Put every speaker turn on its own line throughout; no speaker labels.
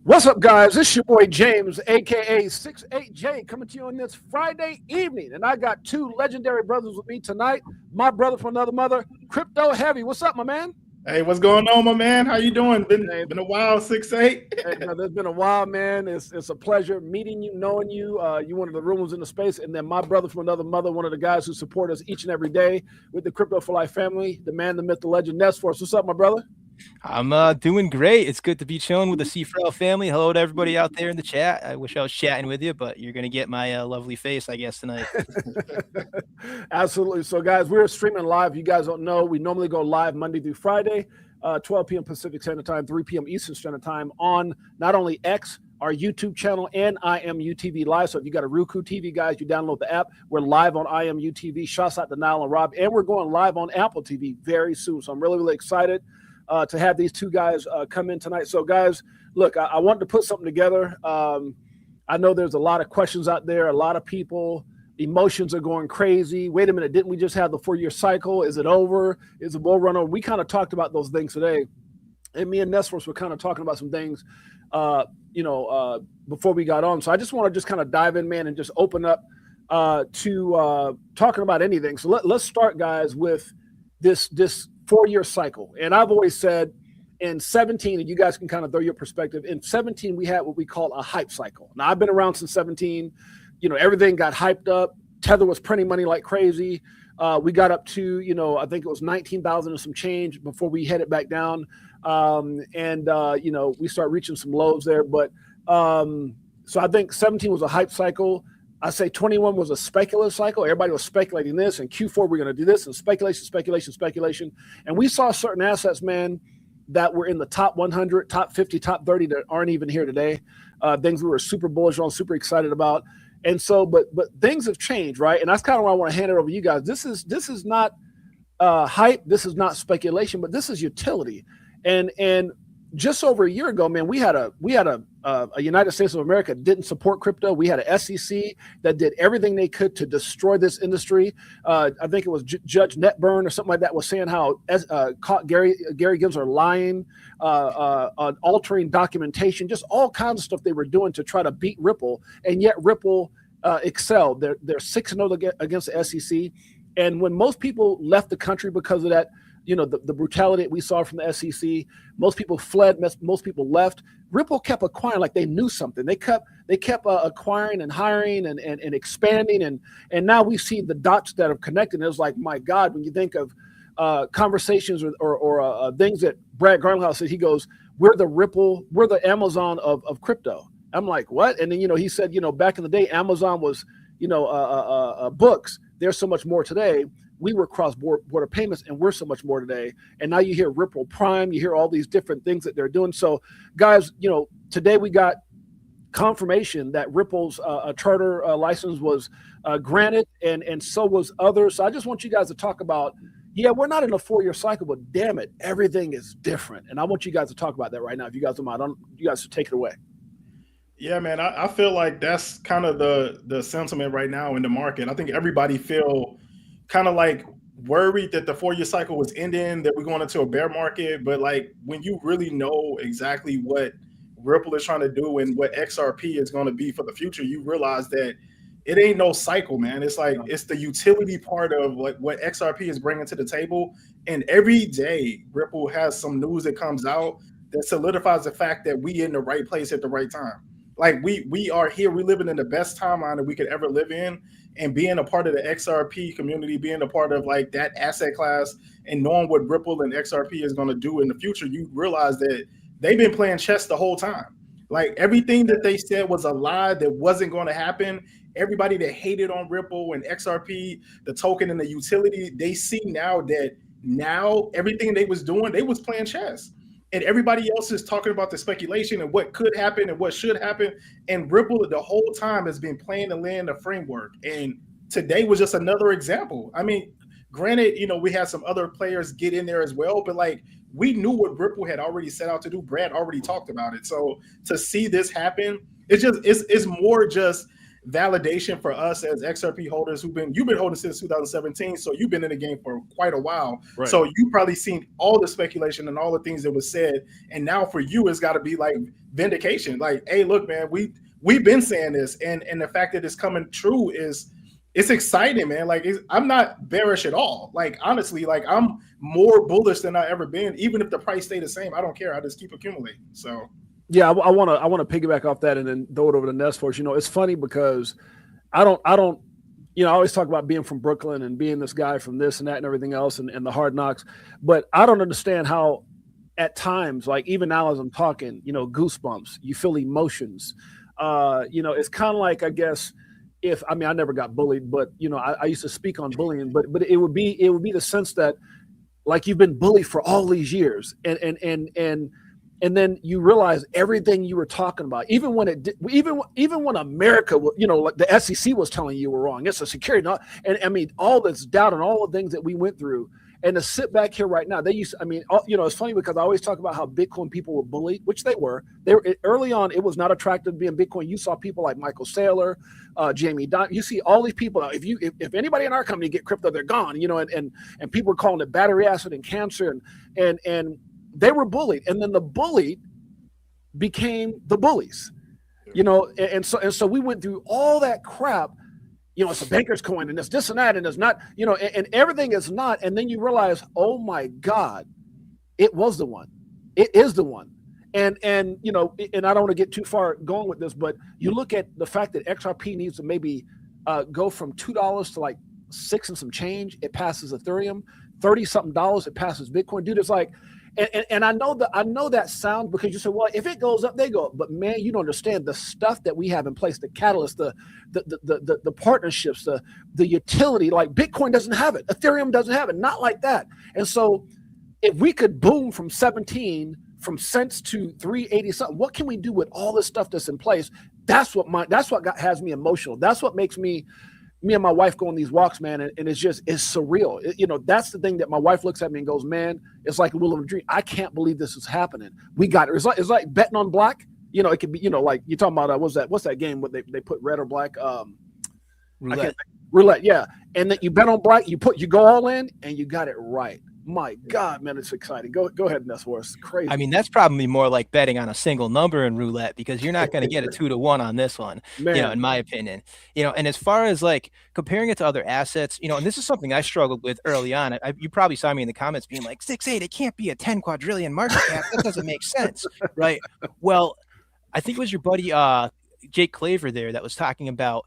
What's up, guys? This is your boy James, aka 68J, coming to you on this Friday evening. And I got two legendary brothers with me tonight. My brother from another mother, Crypto Heavy. What's up, my man?
Hey, what's going on, my man? How you doing?
Hey,
Been a while, 6'8".
hey, brother, it's been a while, man. It's a pleasure meeting you, knowing you. You one of the rooms in the space, and then my brother from another mother, one of the guys who support us each and every day with the Crypto for Life family, the man, the myth, the legend, Ness Force. What's up, my brother?
I'm doing great. It's good to be chilling with the C4L family. Hello to everybody out there in the chat. I wish I was chatting with you, but you're going to get my lovely face, I guess, tonight.
Absolutely. So, guys, we're streaming live. You guys don't know, we normally go live Monday through Friday, 12 p.m. Pacific Standard Time, 3 p.m. Eastern Standard Time on not only X, our YouTube channel, and IMU TV Live. So if you got a Roku TV, guys, you download the app. We're live on IMU TV. Shouts out to Nile and Rob. And we're going live on Apple TV very soon. So I'm really, really excited to have these two guys come in tonight. So, guys, look, I wanted to put something together. I know there's a lot of questions out there. A lot of people, emotions are going crazy. Wait a minute, didn't we just have the 4-year cycle? Is it over? Is the bull run over? We kind of talked about those things today. And me and Nessforce were kind of talking about some things, before we got on. So I just want to just kind of dive in, man, and just open up to talking about anything. So let's start, guys, with this 4-year cycle. And I've always said in 17, and you guys can kind of throw your perspective, in 17, we had what we call a hype cycle. Now, I've been around since 17. Everything got hyped up. Tether was printing money like crazy. We got up to, I think it was 19,000 and some change before we headed back down. We start reaching some lows there. But so I think 17 was a hype cycle. I say 21 was a speculative cycle. Everybody was speculating this, and Q4 we're going to do this, and speculation. And we saw certain assets, man, that were in the top 100, top 50, top 30 that aren't even here today. Things we were super bullish on, super excited about. And so, but things have changed, right? And that's kind of why I want to hand it over to you guys. This is not hype. This is not speculation, but this is utility. And just over a year ago, man, we had a United States of America didn't support crypto. We had a SEC that did everything they could to destroy this industry. I think it was Judge Netburn or something like that was saying how caught Gary Gensler lying, on altering documentation, just all kinds of stuff they were doing to try to beat Ripple, and yet Ripple excelled. They're 6-0 against the SEC, and when most people left the country because of that, the brutality that we saw from the SEC, most people fled, most people left. Ripple kept acquiring like they knew something. They kept acquiring and hiring and expanding, and now we see the dots that are connected. And it's like, my God, when you think of conversations or things that Brad Garlinghouse said, he goes, we're the Amazon of crypto. I'm like, what? And then, he said, back in the day, Amazon was, books. There's so much more today. We were cross-border payments, and we're so much more today. And now you hear Ripple Prime, you hear all these different things that they're doing. So, guys, today we got confirmation that Ripple's charter license was granted, and so was others. So I just want you guys to talk about, we're not in a 4-year cycle, but damn it, everything is different. And I want you guys to talk about that right now. If you guys don't mind, you guys should take it away.
Yeah, man, I feel like that's kind of the sentiment right now in the market. I think everybody feel kind of like worried that the 4-year cycle was ending, that we're going into a bear market. But like, when you really know exactly what Ripple is trying to do and what XRP is going to be for the future, you realize that it ain't no cycle, man. It's like, it's the utility part of like what XRP is bringing to the table. And every day Ripple has some news that comes out that solidifies the fact that we in the right place at the right time. Like we are here, we living in the best timeline that we could ever live in. And being a part of the XRP community, being a part of like that asset class, and knowing what Ripple and XRP is going to do in the future, you realize that they've been playing chess the whole time. Like, everything that they said was a lie, that wasn't going to happen. Everybody that hated on Ripple and XRP, the token and the utility, they see now that everything they was doing, they was playing chess. And everybody else is talking about the speculation and what could happen and what should happen. And Ripple the whole time has been playing the land of framework. And today was just another example. I mean, granted, we had some other players get in there as well, but like, we knew what Ripple had already set out to do. Brad already talked about it. So to see this happen, it's more just validation for us as XRP holders you've been holding since 2017, so you've been in the game for quite a while.
Right.
So you probably seen all the speculation and all the things that was said, and now for you it's got to be like vindication. Like, hey, look, man, we've been saying this, and the fact that it's coming true it's exciting, man. Like, I'm not bearish at all. Like, honestly, like I'm more bullish than I ever been. Even if the price stay the same, I don't care. I just keep accumulating. So
yeah, I want to piggyback off that and then throw it over to Ness for us. It's funny because I don't. I always talk about being from Brooklyn and being this guy from this and that and everything else and the hard knocks, but I don't understand how at times, like even now as I'm talking, goosebumps, you feel emotions. It's kind of like, I guess, I never got bullied, but I used to speak on bullying, but it would be the sense that like you've been bullied for all these years, and then you realize everything you were talking about, even when even when America, like the SEC was telling you were wrong, it's a security, and all this doubt and all the things that we went through. And to sit back here right now, it's funny because I always talk about how Bitcoin people were bullied, which they were. Early on, it was not attractive being Bitcoin. You saw people like Michael Saylor, Jamie Dimon. You see all these people. If anybody in our company get crypto, they're gone. And people were calling it battery acid and cancer, and they were bullied. And then the bullied became the bullies. And so we went through all that crap. It's a banker's coin and it's this and that and it's not, and everything is not. And then you realize, oh my God, it was the one. It is the one. And I don't want to get too far going with this, but you look at the fact that XRP needs to maybe go from $2 to like $6 and some change. It passes Ethereum, $30 something, it passes Bitcoin. Dude, it's like, and I know that sounds, because you say, well, if it goes up, they go up. But man, you don't understand the stuff that we have in place, the catalyst, the partnerships, the utility. Like Bitcoin doesn't have it, Ethereum doesn't have it, not like that. And so, if we could boom from 17 cents to 380 something, what can we do with all this stuff that's in place? That's what has me emotional. That's what makes me and my wife go on these walks, man, and it's surreal. That's the thing that my wife looks at me and goes, man, it's like a will of a dream. I can't believe this is happening. We got it. It's like betting on black. It could be, like you're talking about, what's that game where they put red or black?
Roulette.
Roulette, yeah. And then you bet on black, you go all in, and you got it right. My God, man, it's exciting. Go ahead, Ness. It's crazy.
I mean, that's probably more like betting on a single number in roulette, because you're not going to get a 2-to-1 on this one,
man.
In my opinion. And as far as like comparing it to other assets, and this is something I struggled with early on. You probably saw me in the comments being like, 6.8, it can't be a 10 quadrillion market cap. That doesn't make sense, right? Well, I think it was your buddy Jake Claver there that was talking about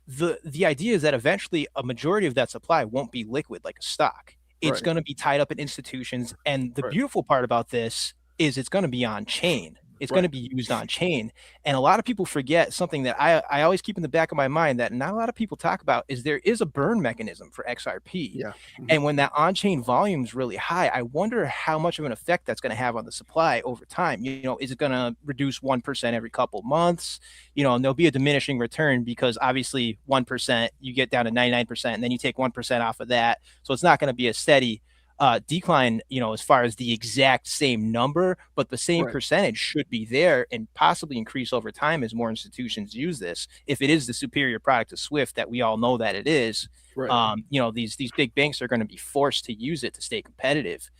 the idea is that eventually a majority of that supply won't be liquid like a stock. It's going to be tied up in institutions. And the beautiful part about this is it's going to be on chain. It's going to be used on chain. And a lot of people forget something that I always keep in the back of my mind that not a lot of people talk about is there is a burn mechanism for XRP.
Yeah. Mm-hmm.
And when that on-chain volume is really high, I wonder how much of an effect that's going to have on the supply over time. Is it going to reduce 1% every couple months? And there'll be a diminishing return because obviously 1%, you get down to 99%, and then you take 1% off of that. So it's not going to be a steady decline, as far as the exact same number, but the same percentage should be there and possibly increase over time as more institutions use this. If it is the superior product of Swift that we all know that it is, these big banks are going to be forced to use it to stay competitive.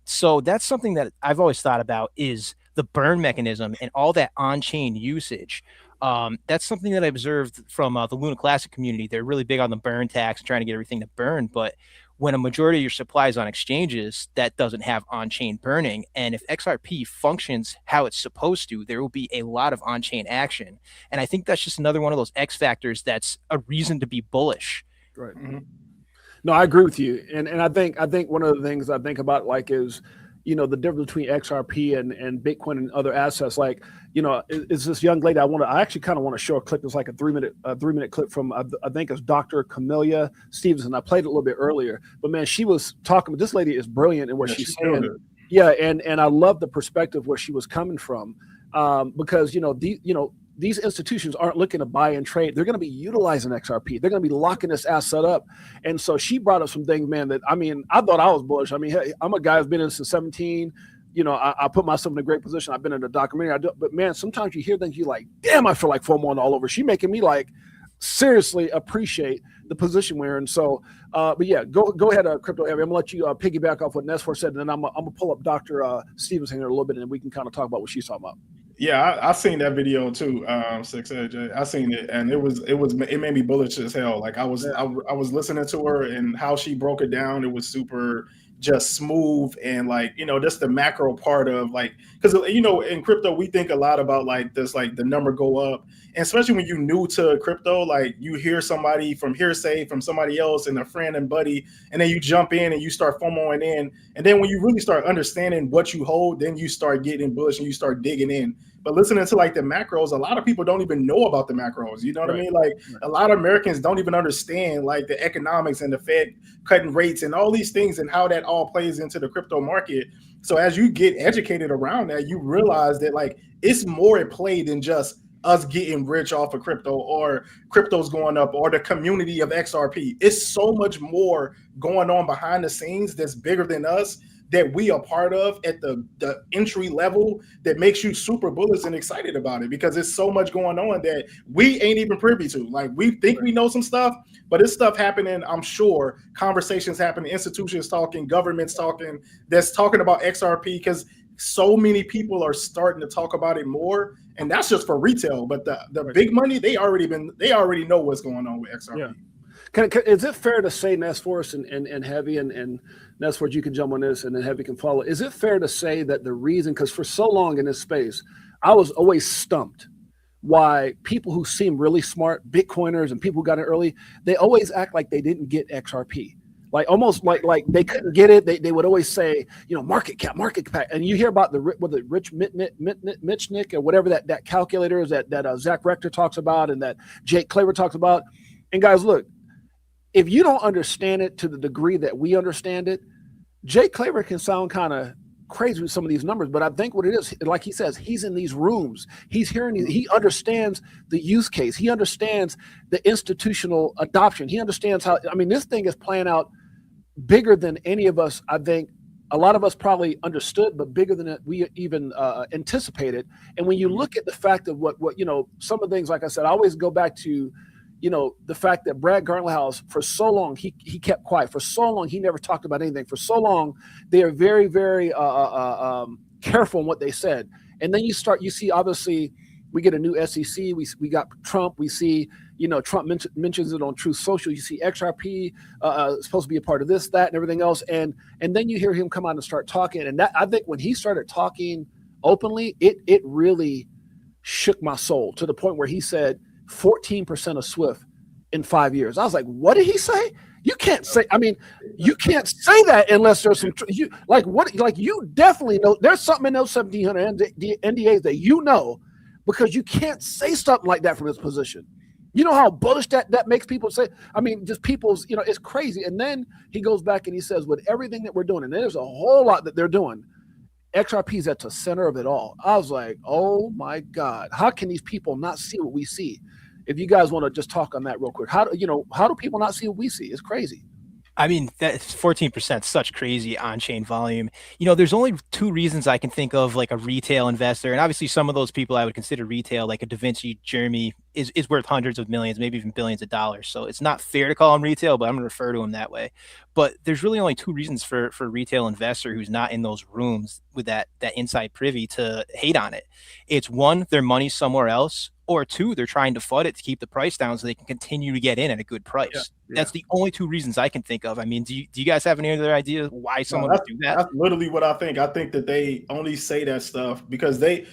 So that's something that I've always thought about is the burn mechanism and all that on-chain usage. That's something that I observed from the Luna Classic community. They're really big on the burn tax and trying to get everything to burn, but when a majority of your supply is on exchanges, that doesn't have on-chain burning. And if XRP functions how it's supposed to, there will be a lot of on-chain action. And I think that's just another one of those X factors that's a reason to be bullish.
Right. Mm-hmm. No, I agree with you. And I think one of the things I think about is, the difference between XRP and Bitcoin and other assets. Like, is this young lady I actually kind of want to show a clip. It's like a 3-minute clip from, I think it's Dr. Camellia Stevenson. I played it a little bit earlier, but man, she was talking, but this lady is brilliant in what she's saying. Yeah. And I love the perspective where she was coming from. Because, these institutions aren't looking to buy and trade. They're going to be utilizing XRP. They're going to be locking this asset up. And so she brought up some things, man, that, I thought I was bullish. Hey, I'm a guy who's been in since 17. I put myself in a great position. I've been in a documentary, but man, sometimes you hear things you're like, damn, I feel like FOMO all over. She making me like seriously appreciate the position we're in. So, but yeah, go ahead, Crypto Heavy. I'm gonna let you piggyback off what Nesfor said, and then I'm gonna pull up Dr. Stevenson here a little bit, and we can kind of talk about what she's talking about.
Yeah, I seen that video too, 6AJ. I seen it, and it made me bullish as hell. Like I was listening to her and how she broke it down. It was super just smooth, and like, just the macro part of like, because in crypto we think a lot about like this, like the number go up, and especially when you're new to crypto, like you hear somebody from hearsay from somebody else and a friend and buddy, and then you jump in and you start FOMOing in, and then when you really start understanding what you hold, then you start getting bullish and you start digging in. But listening to like the macros, a lot of people don't even know about the macros. You know what I mean? Like a lot of Americans don't even understand like the economics and the Fed cutting rates and all these things and how that all plays into the crypto market. So as you get educated around that, you realize that like it's more at play than just us getting rich off of crypto or crypto's going up or the community of XRP. It's so much more going on behind the scenes that's bigger than us, that we are part of at the entry level, that makes you super bullish and excited about it, because there's so much going on that we ain't even privy to. Like we think we know some stuff, but it's stuff happening. I'm sure conversations happening, institutions talking, governments talking, that's talking about XRP, because so many people are starting to talk about it more, and that's just for retail. But the big money, they already know what's going on with XRP.
Yeah. Is it fair to say, Nesfor and Heavy and Nesfor, you can jump on this, and then Heavy can follow. Is it fair to say that the reason, because for so long in this space, I was always stumped why people who seem really smart, Bitcoiners and people who got it early, they always act like they didn't get XRP. Like almost like they couldn't get it. They would always say, market cap. And you hear about the Rich Mitchnick or whatever that calculator is that Zach Rector talks about and that Jake Claver talks about. And guys, look, if you don't understand it to the degree that we understand it, Jake Claver can sound kind of crazy with some of these numbers, but I think what it is, like he says, he's in these rooms, he's hearing, he understands the use case, he understands the institutional adoption, he understands how, this thing is playing out bigger than any of us, I think, a lot of us probably understood, but bigger than we even anticipated. And when you look at the fact of what some of the things, like I said, I always go back to the fact that Brad Garlinghouse, for so long, he kept quiet. For so long, he never talked about anything. For so long, they are very, very careful in what they said. And then you see, obviously, we get a new SEC. We got Trump. We see, Trump mentions it on Truth Social. You see XRP supposed to be a part of this, that, and everything else. And then you hear him come out and start talking. And that, I think when he started talking openly, it really shook my soul to the point where he said, 14% of SWIFT in 5 years. I was like, what did he say? You can't say, you can't say that unless there's some, you definitely know there's something in those 1,700 NDAs that because you can't say something like that from his position. You know how bullish that makes people say, just people's, it's crazy. And then he goes back and he says, with everything that we're doing, and there's a whole lot that they're doing, XRP is at the center of it all. I was like, oh my God, how can these people not see what we see? If you guys want to just talk on that real quick, how do people not see what we see? It's crazy.
That's 14%, such crazy on-chain volume. There's only two reasons I can think of, like a retail investor, and obviously some of those people I would consider retail, like a Da Vinci Jeremy is worth hundreds of millions, maybe even billions of dollars. So it's not fair to call him retail, but I'm going to refer to him that way. But there's really only two reasons for a retail investor who's not in those rooms with that inside privy to hate on it. It's one, their money's somewhere else, or two, they're trying to FUD it to keep the price down so they can continue to get in at a good price. Yeah. That's the only two reasons I can think of. Do you guys have any other idea why someone would do that?
That's literally what I think. I think that they only say that stuff because they,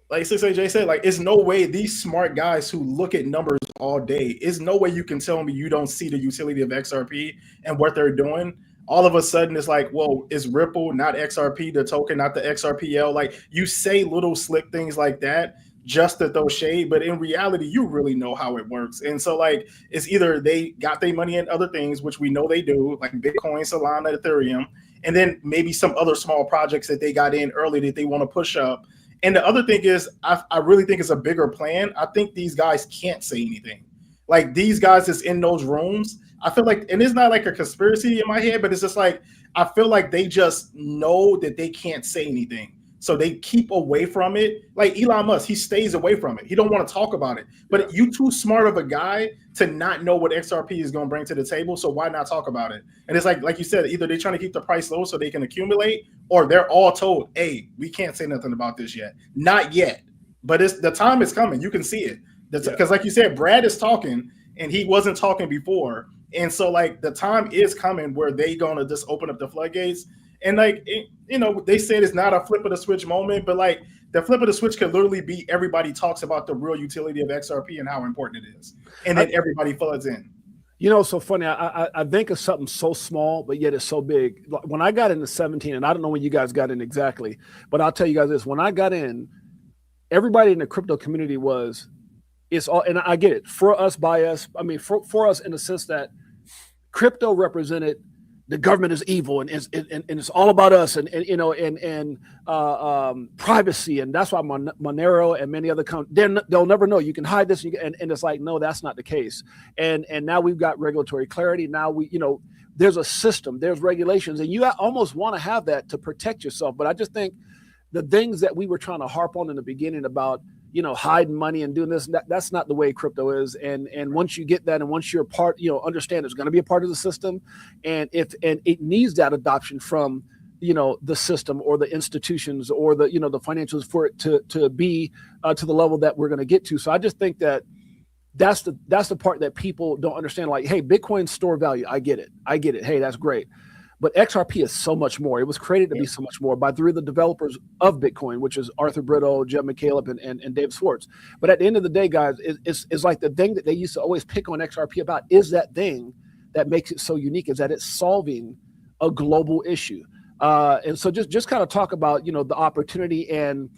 like 6AJ said, like, it's no way these smart guys who look at numbers all day, it's no way you can tell me you don't see the utility of XRP and what they're doing. All of a sudden, it's like, well, it's Ripple, not XRP, the token, not the XRPL. Like, you say little slick things like that just to throw shade, but in reality, you really know how it works. And so, like, it's either they got their money in other things, which we know they do, like Bitcoin, Solana, Ethereum, and then maybe some other small projects that they got in early that they want to push up. And the other thing is, I really think it's a bigger plan. I think these guys can't say anything. Like, these guys that's in those rooms, I feel like, and it's not like a conspiracy in my head, but it's just like, I feel like they just know that they can't say anything. So they keep away from it. Like Elon Musk, he stays away from it. He don't want to talk about it. But you too smart of a guy to not know what XRP is going to bring to the table. So why not talk about it? And it's like you said, either they're trying to keep the price low so they can accumulate, or they're all told, hey, we can't say nothing about this yet. Not yet. But the time is coming. You can see it. Because like you said, Brad is talking and he wasn't talking before. And so like the time is coming where they going to just open up the floodgates. And like, they said it's not a flip of the switch moment, but like the flip of the switch could literally be everybody talks about the real utility of XRP and how important it is. And then everybody floods in.
It's so funny. I think of something so small, but yet it's so big. When I got into 17, and I don't know when you guys got in exactly, but I'll tell you guys this. When I got in, everybody in the crypto community it's all, and I get it, for us, by us. I mean, for us in the sense that crypto represented the government is evil and it's all about us and privacy, and that's why Monero and many other they'll never know. You can hide this, and it's like, no, that's not the case. And now we've got regulatory clarity. Now there's a system, there's regulations, and you almost want to have that to protect yourself. But I just think the things that we were trying to harp on in the beginning about hiding money and doing this, that's not the way crypto is. And once you get that, and once you're part, understand it's going to be a part of the system, and it needs that adoption from, the system or the institutions or the financials for it to be to the level that we're going to get to. So I just think that's the part that people don't understand. Like, hey, Bitcoin store value. I get it. Hey, that's great. But XRP is so much more. It was created to be so much more by three of the developers of Bitcoin, which is Arthur Britto, Jeb McCaleb, and Dave Schwartz. But at the end of the day, guys, it's like the thing that they used to always pick on XRP about is that thing that makes it so unique, is that it's solving a global issue. And so just kind of talk about, the opportunity. And,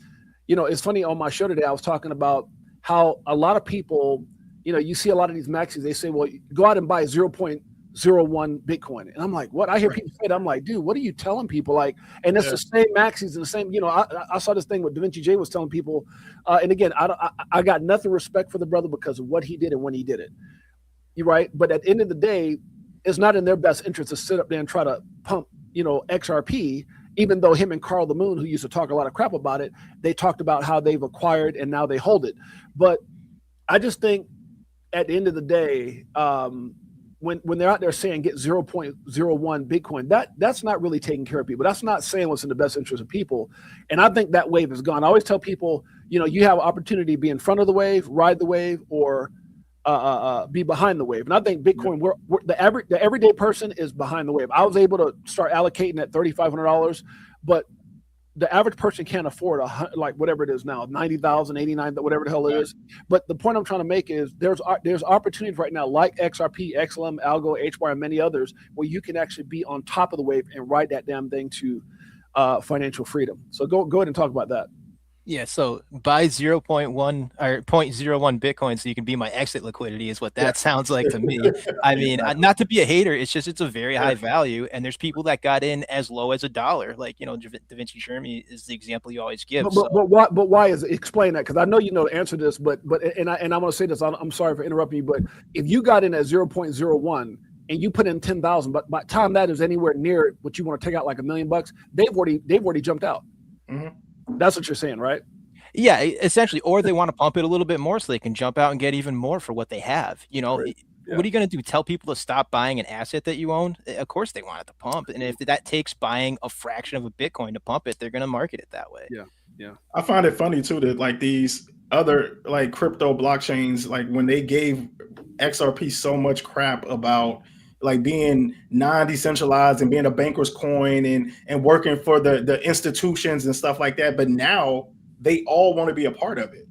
it's funny, on my show today, I was talking about how a lot of people, you see a lot of these maxis, they say, well, go out and buy 0.01 Bitcoin. And I'm like, what? I hear people say that. I'm like, dude, what are you telling people? Like, and it's the same maxis and the same, I saw this thing with Da Vinci J was telling people, and again, I got nothing respect for the brother because of what he did and when he did it. You're right. But at the end of the day, it's not in their best interest to sit up there and try to pump, XRP, even though him and Carl the Moon, who used to talk a lot of crap about it, they talked about how they've acquired and now they hold it. But I just think at the end of the day, when they're out there saying get 0.01 Bitcoin, that's not really taking care of people. That's not saying what's in the best interest of people. And I think that wave is gone. I always tell people, you have an opportunity to be in front of the wave, ride the wave, or be behind the wave. And I think Bitcoin, the everyday person is behind the wave. I was able to start allocating at $3,500, but the average person can't afford like whatever it is now, 90,000, 89, whatever the hell it is. But the point I'm trying to make is there's opportunities right now like XRP, XLM, Algo, HBAR, and many others where you can actually be on top of the wave and ride that damn thing to financial freedom. So go ahead and talk about that.
Yeah, so buy 0.1 or 0.01 Bitcoin so you can be my exit liquidity is what that sounds like to me. I mean, not to be a hater, it's a very high value, and there's people that got in as low as $1. Like, Da Vinci Shermy is the example you always give.
But why is it? Explain that, because I know you know the answer to this, but I'm going to say this. I'm sorry for interrupting you, but if you got in at 0.01 and you put in 10,000, but by the time that is anywhere near what you want to take out, like $1 million, they've already jumped out. Mm-hmm. That's what you're saying, right?
Yeah, essentially. Or they want to pump it a little bit more so they can jump out and get even more for what they have. Right. What are you going to do? Tell people to stop buying an asset that you own? Of course they want it to pump. And if that takes buying a fraction of a Bitcoin to pump it, they're going to market it that way.
Yeah.
I find it funny too that like these other like crypto blockchains, like when they gave XRP so much crap about like being non-decentralized and being a banker's coin and working for the institutions and stuff like that. But now they all want to be a part of it.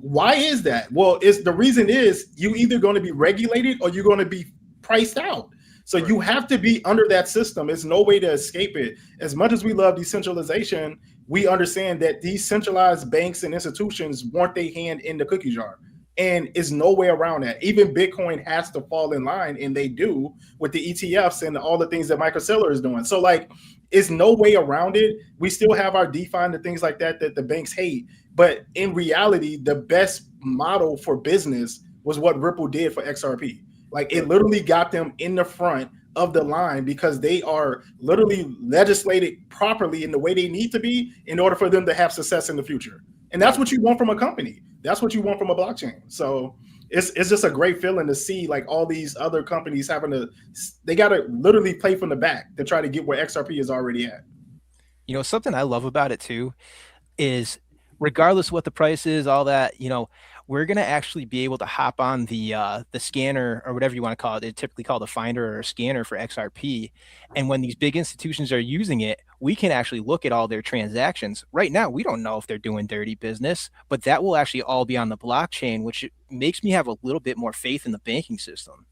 Why is that? Well, the reason is you either going to be regulated or you're going to be priced out. So you have to be under that system. There's no way to escape it. As much as we love decentralization, we understand that these centralized banks and institutions want their hand in the cookie jar. And it's no way around that. Even Bitcoin has to fall in line, and they do with the ETFs and all the things that Michael Saylor is doing. So like, it's no way around it. We still have our DeFi and things like that the banks hate. But in reality, the best model for business was what Ripple did for XRP. Like it literally got them in the front of the line because they are literally legislated properly in the way they need to be in order for them to have success in the future. And that's what you want from a company. That's what you want from a blockchain. So it's just a great feeling to see like all these other companies they got to literally play from the back to try to get where XRP is already at.
You know, something I love about it too is regardless of what the price is, all that, you know, we're going to actually be able to hop on the scanner or whatever you want to call it. It's typically called a finder or a scanner for XRP. And when these big institutions are using it, we can actually look at all their transactions. Right now, we don't know if they're doing dirty business, but that will actually all be on the blockchain, which makes me have a little bit more faith in the banking system.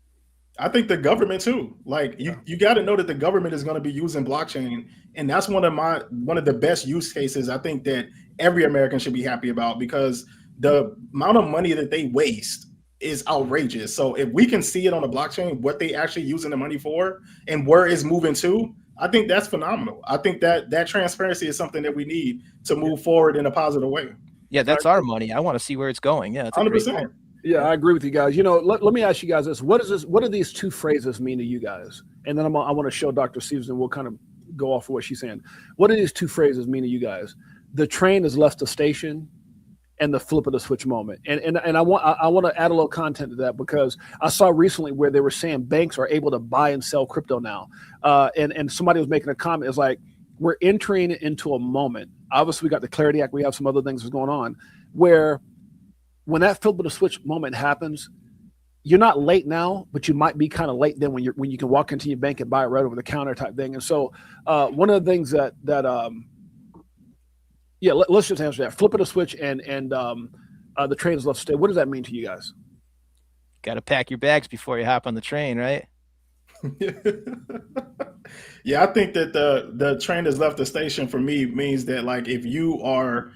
I think the government too. Like you got to know that the government is going to be using blockchain, and that's one of the best use cases. I think that every American should be happy about because the amount of money that they waste is outrageous. So if we can see it on the blockchain, what they actually using the money for and where it's moving to, I think that's phenomenal. I think that transparency is something that we need to move forward in a positive way.
Yeah, that's our money. I want to see where it's going. Yeah, that's
100%.
Yeah, I agree with you guys. You know, let me ask you guys this. What do these two phrases mean to you guys? And then I want to show Dr. Stevens and we'll kind of go off of what she's saying. What do these two phrases mean to you guys? The train has left the station and the flip of the switch moment. And I want to add a little content to that because I saw recently where they were saying banks are able to buy and sell crypto now. And somebody was making a comment. It's like, we're entering into a moment. Obviously, we got the Clarity Act. We have some other things that's going on where when that flip of the switch moment happens, you're not late now, but you might be kind of late then when you can walk into your bank and buy it right over the counter type thing. And so one of the things let's just answer that. Flip of the switch and the train has left the state. What does that mean to you guys?
Got to pack your bags before you hop on the train, right?
Yeah, I think that the train has left the station for me means that like if you are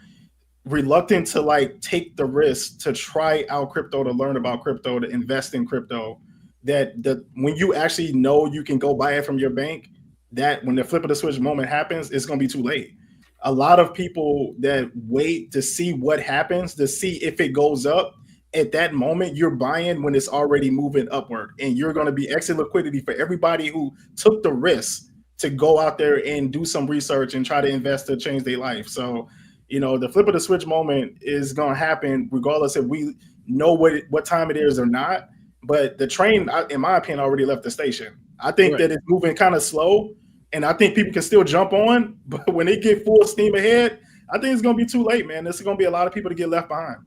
reluctant to like take the risk to try out crypto, to learn about crypto, to invest in crypto, that when you actually know you can go buy it from your bank, that when the flip of the switch moment happens, it's going to be too late. A lot of people that wait to see what happens, to see if it goes up, at that moment you're buying when it's already moving upward, and you're going to be exit liquidity for everybody who took the risk to go out there and do some research and try to invest to change their life. So you know, the flip of the switch moment is going to happen regardless if we know what time it is or not. But the train, in my opinion, already left the station. I think that it's moving kind of slow, and I think people can still jump on. But when they get full steam ahead, I think it's going to be too late, man. This is going to be a lot of people to get left behind.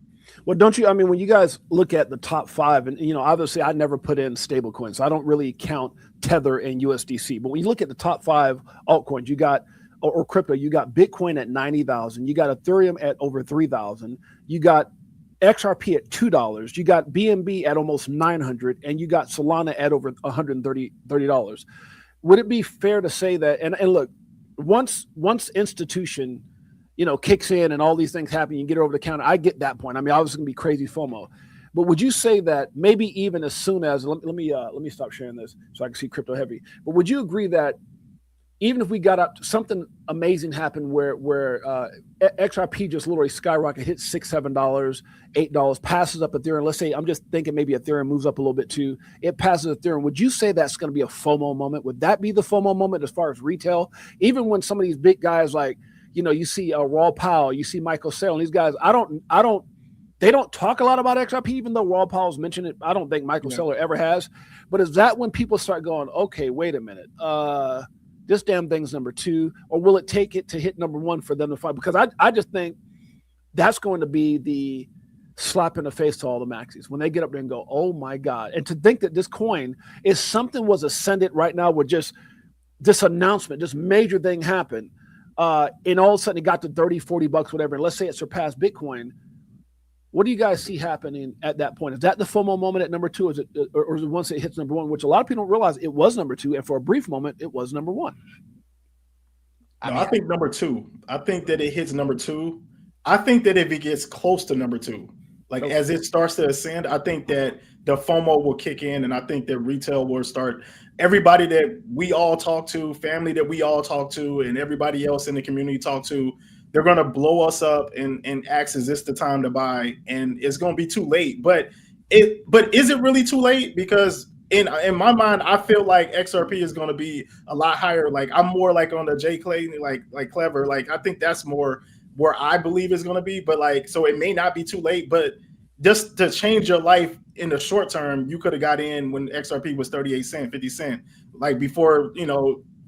Well, don't you? I mean, when you guys look at the top five, and, you know, obviously I never put in stable coins, so I don't really count Tether and USDC. But when you look at the top five altcoins, you got or crypto, you got Bitcoin at 90,000, you got Ethereum at over 3,000, you got XRP at $2, you got BNB at almost 900, and you got Solana at over $130. Would it be fair to say that? And look, once institution, you know, kicks in and all these things happen, you get it over the counter. I get that point. I mean, obviously, gonna be crazy FOMO. But would you say that maybe even as soon as let me stop sharing this so I can see crypto heavy. But would you agree that even if we got up to something amazing happened where XRP just literally skyrocket, hits $6, $7, $8, passes up Ethereum. Let's say I'm just thinking maybe Ethereum moves up a little bit too. It passes Ethereum. Would you say that's going to be a FOMO moment? Would that be the FOMO moment as far as retail? Even when some of these big guys like, you know, you see Raw Powell, you see Michael Saylor, and these guys, they don't talk a lot about XRP, even though Raw Powell's mentioned it. I don't think Michael Saylor ever has. But is that when people start going, okay, wait a minute, this damn thing's number 2, or will it take it to hit number 1 for them to fight? Because I just think that's going to be the slap in the face to all the maxis when they get up there and go, oh my God. And to think that this coin is something was ascended right now with just this announcement, this major thing happened. And all of a sudden it got to 30, 40 bucks, whatever. And let's say it surpassed Bitcoin. What do you guys see happening at that point? Is that the FOMO moment at number 2? Is it, or is it once it hits number 1, which a lot of people don't realize it was number 2. And for a brief moment, it was number 1.
I think number 2. I think that it hits number 2. I think that if it gets close to number 2, like as it starts to ascend, I think that the FOMO will kick in, and I think that retail will start. Everybody that we all talk to, family that we all talk to, and everybody else in the community talk to, they're going to blow us up and ask, is this the time to buy? And it's going to be too late. But is it really too late? Because in my mind, I feel like XRP is going to be a lot higher. Like I'm more like on the J Clay, like clever. Like I think that's more where I believe is going to be. But like, so it may not be too late. But just to change your life in the short term, you could have got in when XRP was 38 cents, 50 cents, like before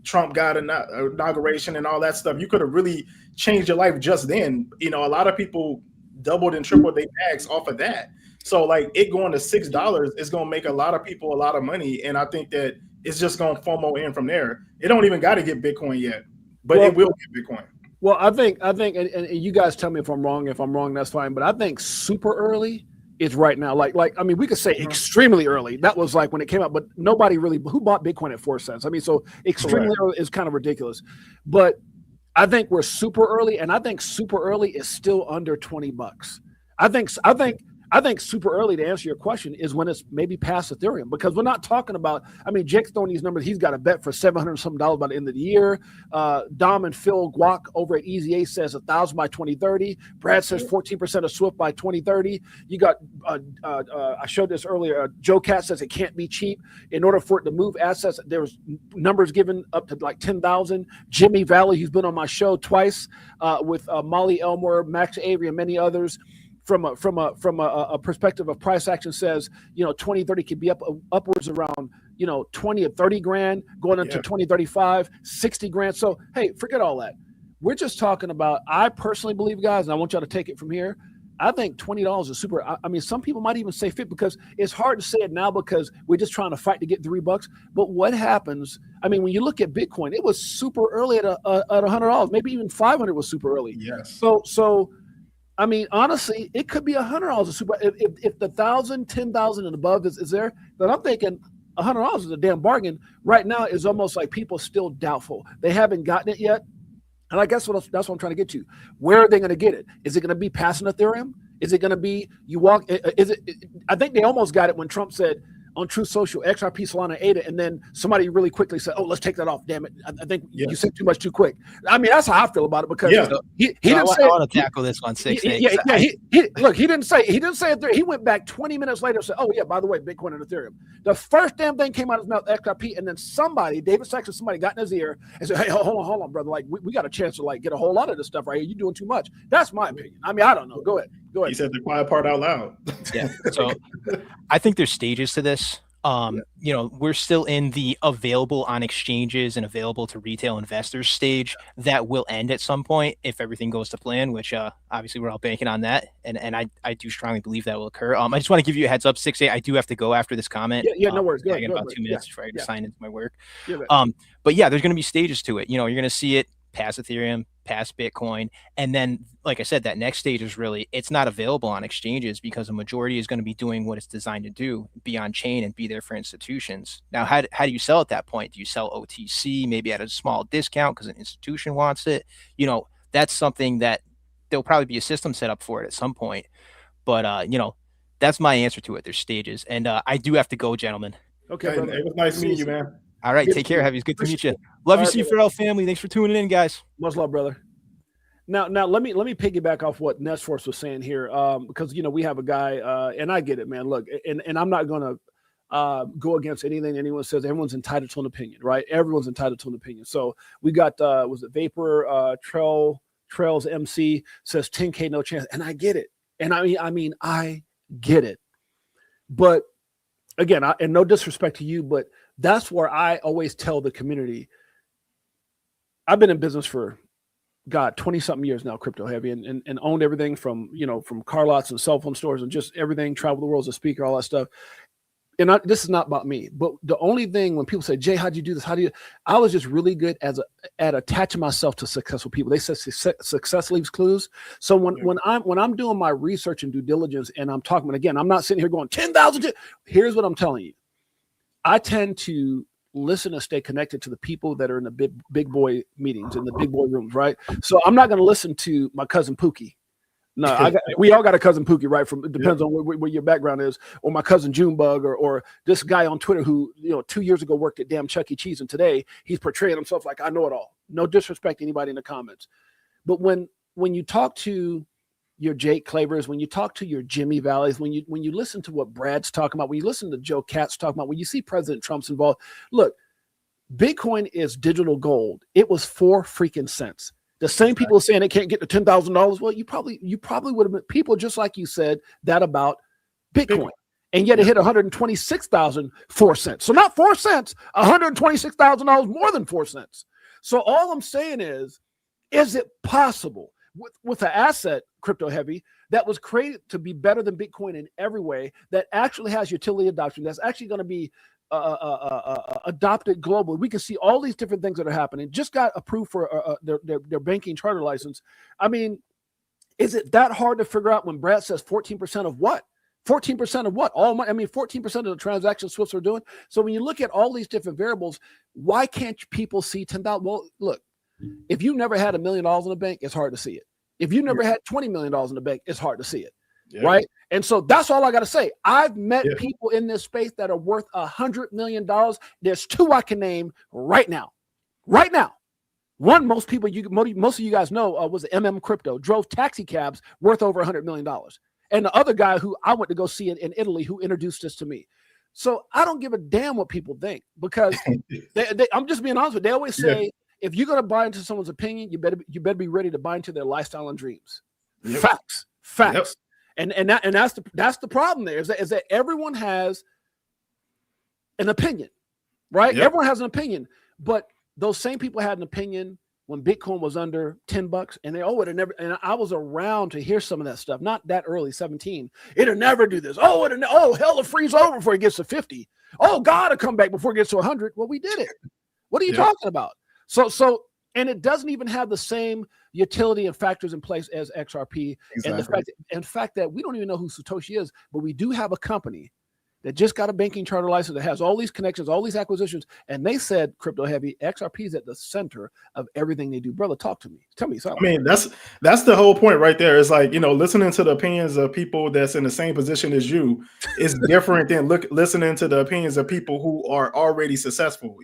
Trump got an inauguration and all that stuff. You could have really changed your life just then. A lot of people doubled and tripled their bags off of that. So like it going to $6 is going to make a lot of people a lot of money. And I think that it's just going to FOMO in from there. It don't even got to get Bitcoin yet, but it will get Bitcoin.
Well, I think, and you guys tell me if I'm wrong. If I'm wrong, that's fine. But I think super early is right now. Like I mean, we could say extremely early. That was like when it came out, but nobody really who bought Bitcoin at 4 cents. I mean, so extremely early is kind of ridiculous. But I think we're super early, and I think super early is still under $20. I think super early, to answer your question, is when it's maybe past Ethereum, because we're not talking about, I mean, Jake's throwing these numbers. He's got a bet for $700 something by the end of the year. Dom and Phil Guac over at Easy A says 1,000 by 2030. Brad says 14% of Swift by 2030. You got, I showed this earlier. Joe Cat says it can't be cheap. In order for it to move assets, there's numbers given up to like 10,000. Jimmy Valley, who's been on my show twice with Molly Elmore, Max Avery, and many others. From a perspective of price action says, 2030 could be upwards around, 20 or 30 grand going into 2035, 60 grand. So, hey, forget all that. We're just talking about, I personally believe, guys, and I want y'all to take it from here. I think $20 is super. I mean, some people might even say $50 because it's hard to say it now because we're just trying to fight to get $3. But what happens? I mean, when you look at Bitcoin, it was super early at $100, maybe even 500 was super early.
Yes.
So. I mean, honestly, it could be $100 a super. If the 1,000, 10,000 and above is there, then I'm thinking $100 is a damn bargain. Right now, it's almost like people still doubtful. They haven't gotten it yet, and I guess that's what I'm trying to get to. Where are they going to get it? Is it going to be passing Ethereum? Is it going to be you walk? Is it? I think they almost got it when Trump said on Truth Social, XRP, Solana, ADA, and then somebody really quickly said, "Oh, let's take that off." Damn it! I think you said too much too quick. I mean, that's how I feel about it because he didn't say.
I want to tackle this one 6 days.
Look, he didn't say it there. He went back 20 minutes later and said, "Oh yeah, by the way, Bitcoin and Ethereum." The first damn thing came out of his mouth, XRP, and then David Sachs, somebody got in his ear and said, "Hey, hold on, brother. Like we got a chance to like get a whole lot of this stuff right here. You're doing too much." That's my opinion. I mean, I don't know. Go ahead.
He said the quiet part out loud.
Yeah. So I think there's stages to this. We're still in the available on exchanges and available to retail investors stage that will end at some point if everything goes to plan, which obviously we're all banking on that. And I do strongly believe that will occur. I just want to give you a heads up, 6A. I do have to go after this comment.
Yeah, no worries.
I got about 2 minutes before I sign into my work.
Yeah,
but yeah, there's going to be stages to it. You're going to see it past Ethereum, past Bitcoin. And then, like I said, that next stage is really, it's not available on exchanges because a majority is going to be doing what it's designed to do, be on chain and be there for institutions. Now, how do you sell at that point? Do you sell OTC, maybe at a small discount because an institution wants it? That's something that there'll probably be a system set up for it at some point. But, that's my answer to it. There's stages. And I do have to go, gentlemen.
Okay.
It was nice meeting you, man.
All right. Take care. Heavy. It's good to meet you. Love you, C4L family. Thanks for tuning in, guys.
Much love, brother. Now let me piggyback off what Nestforce was saying here, because we have a guy, and I get it, man. Look, and I'm not gonna go against anything anyone says. Everyone's entitled to an opinion, right? Everyone's entitled to an opinion. So we got was it Vapor Trails MC says 10K no chance, and I get it, and I mean I get it, but again, and no disrespect to you, but that's where I always tell the community. I've been in business for 20 something years now, crypto heavy, and owned everything from car lots and cell phone stores and just everything, travel the world as a speaker, all that stuff. And this is not about me, but the only thing when people say, "Jay, how'd you do this? I was just really good at attaching myself to successful people. They say success leaves clues. So when I'm doing my research and due diligence and I'm talking, and again, I'm not sitting here going 10,000. Here's what I'm telling you. I tend to listen and stay connected to the people that are in the big boy meetings, in the big boy rooms, right? So I'm not going to listen to my cousin Pookie. No, we all got a cousin Pookie, right? It depends on where your background is, or my cousin Junebug, or this guy on Twitter who 2 years ago worked at damn Chuck E. Cheese, and today he's portraying himself like I know it all. No disrespect to anybody in the comments, but when you talk to your Jake Clavers, when you talk to your Jimmy Valleys, when you listen to what Brad's talking about, when you listen to Joe Katz talking about, when you see President Trump's involved, look, Bitcoin is digital gold. It was 4 freaking cents. The same people saying it can't get to $10,000. Well, you probably would have been people just like you said that about Bitcoin. And yet it hit 126,000 4 cents. So not 4 cents, $126,000 more than 4 cents. So all I'm saying is it possible with an asset, crypto heavy, that was created to be better than Bitcoin in every way, that actually has utility adoption, that's actually going to be adopted globally? We can see all these different things that are happening. Just got approved for their banking charter license. I mean, is it that hard to figure out when Brad says 14% of what? 14% of what? All money. I mean, 14% of the transactions Swifts are doing. So when you look at all these different variables, why can't people see 10,000? Well, look, if you never had $1 million in the bank, it's hard to see it. If you never had $20 million in the bank, it's hard to see it. Right. And so that's all I got to say. I've met people in this space that are worth $100 million. There's 2 I can name right now. Right now. One, most of you guys know was Crypto, drove taxi cabs worth over $100 million. And the other guy who I went to go see in Italy, who introduced this to me. So I don't give a damn what people think, because I'm just being honest with you. They always say, if you're going to buy into someone's opinion, you better be ready to buy into their lifestyle and dreams. Facts. And that's the problem there is that everyone has an opinion, right? Everyone has an opinion, but those same people had an opinion when Bitcoin was under $10, and they would have never. And I was around to hear some of that stuff. Not that early, 17. It'll never do this. Hell, it'll freeze over before it gets to 50. Oh, God, it'll come back before it gets to 100. Well, we did it. What are you talking about? So, and it doesn't even have the same utility and factors in place as XRP. Exactly. And the fact that we don't even know who Satoshi is, but we do have a company that just got a banking charter license that has all these connections, all these acquisitions. And they said, crypto heavy, XRP is at the center of everything they do. Brother, talk to me. Tell me something.
I mean, that's the whole point right there. It's like, listening to the opinions of people that's in the same position as you is different than listening to the opinions of people who are already successful,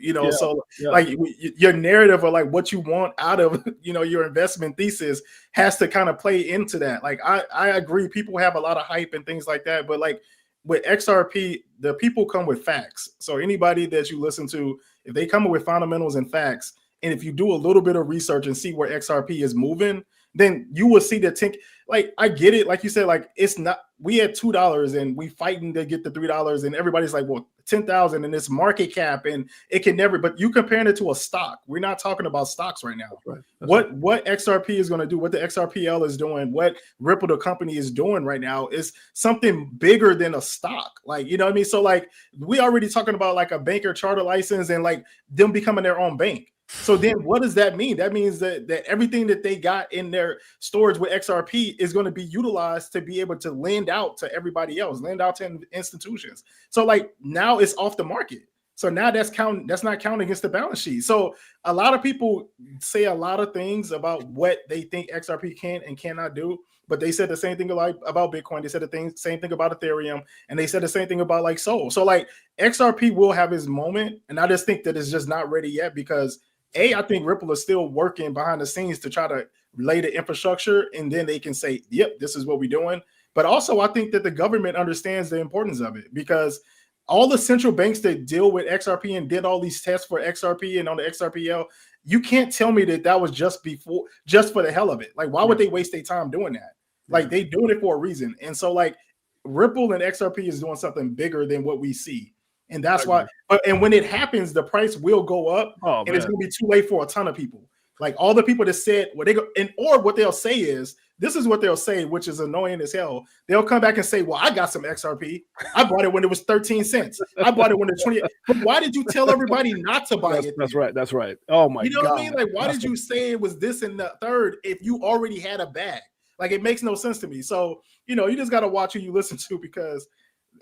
like your narrative, or like what you want out of, your investment thesis has to kind of play into that. Like, I agree. People have a lot of hype and things like that, but like, with XRP, the people come with facts. So anybody that you listen to, if they come with fundamentals and facts, and if you do a little bit of research and see where XRP is moving, then you will see the like, I get it. Like you said, like, it's not, we had $2 and we fighting to get the $3, and everybody's like, well, 10,000 and it's market cap, and it can never, but you comparing it to a stock. We're not talking about stocks right now. What XRP is going to do, what the XRPL is doing, what Ripple, the company, is doing right now is something bigger than a stock. Like, you know what I mean? So like, we already talking about like a banker charter license and like them becoming their own bank. So then what does that mean? That means that everything that they got in their storage with XRP is going to be utilized to be able to lend out to everybody else, lend out to institutions. So like, now it's off the market. So now that's not counting against the balance sheet. So a lot of people say a lot of things about what they think XRP can and cannot do, but they said the same thing about Bitcoin. They said the same thing about Ethereum, and they said the same thing about like Sol. So like, XRP will have its moment, and I just think that it's just not ready yet because I think Ripple is still working behind the scenes to try to lay the infrastructure, and then they can say, yep, this is what we're doing. But also, I think that the government understands the importance of it, because all the central banks that deal with XRP and did all these tests for XRP and on the XRPL, you can't tell me that was just for the hell of it. Like, why would they waste their time doing that? Like, they doing it for a reason. And so like, Ripple and XRP is doing something bigger than what we see. And that's why, and when it happens, the price will go up, and it's going to be too late for a ton of people. Like, all the people that said what they go, or what they'll say is, this is what they'll say, which is annoying as hell. They'll come back and say, well, I got some XRP. I bought it when it was 13 cents. I bought it when it was 20. But why did you tell everybody not to buy it?
That's right. That's right. Oh my God.
You know what I mean? Like, why did you say it was this and the third if you already had a bag? Like, it makes no sense to me. So, you just got to watch who you listen to, because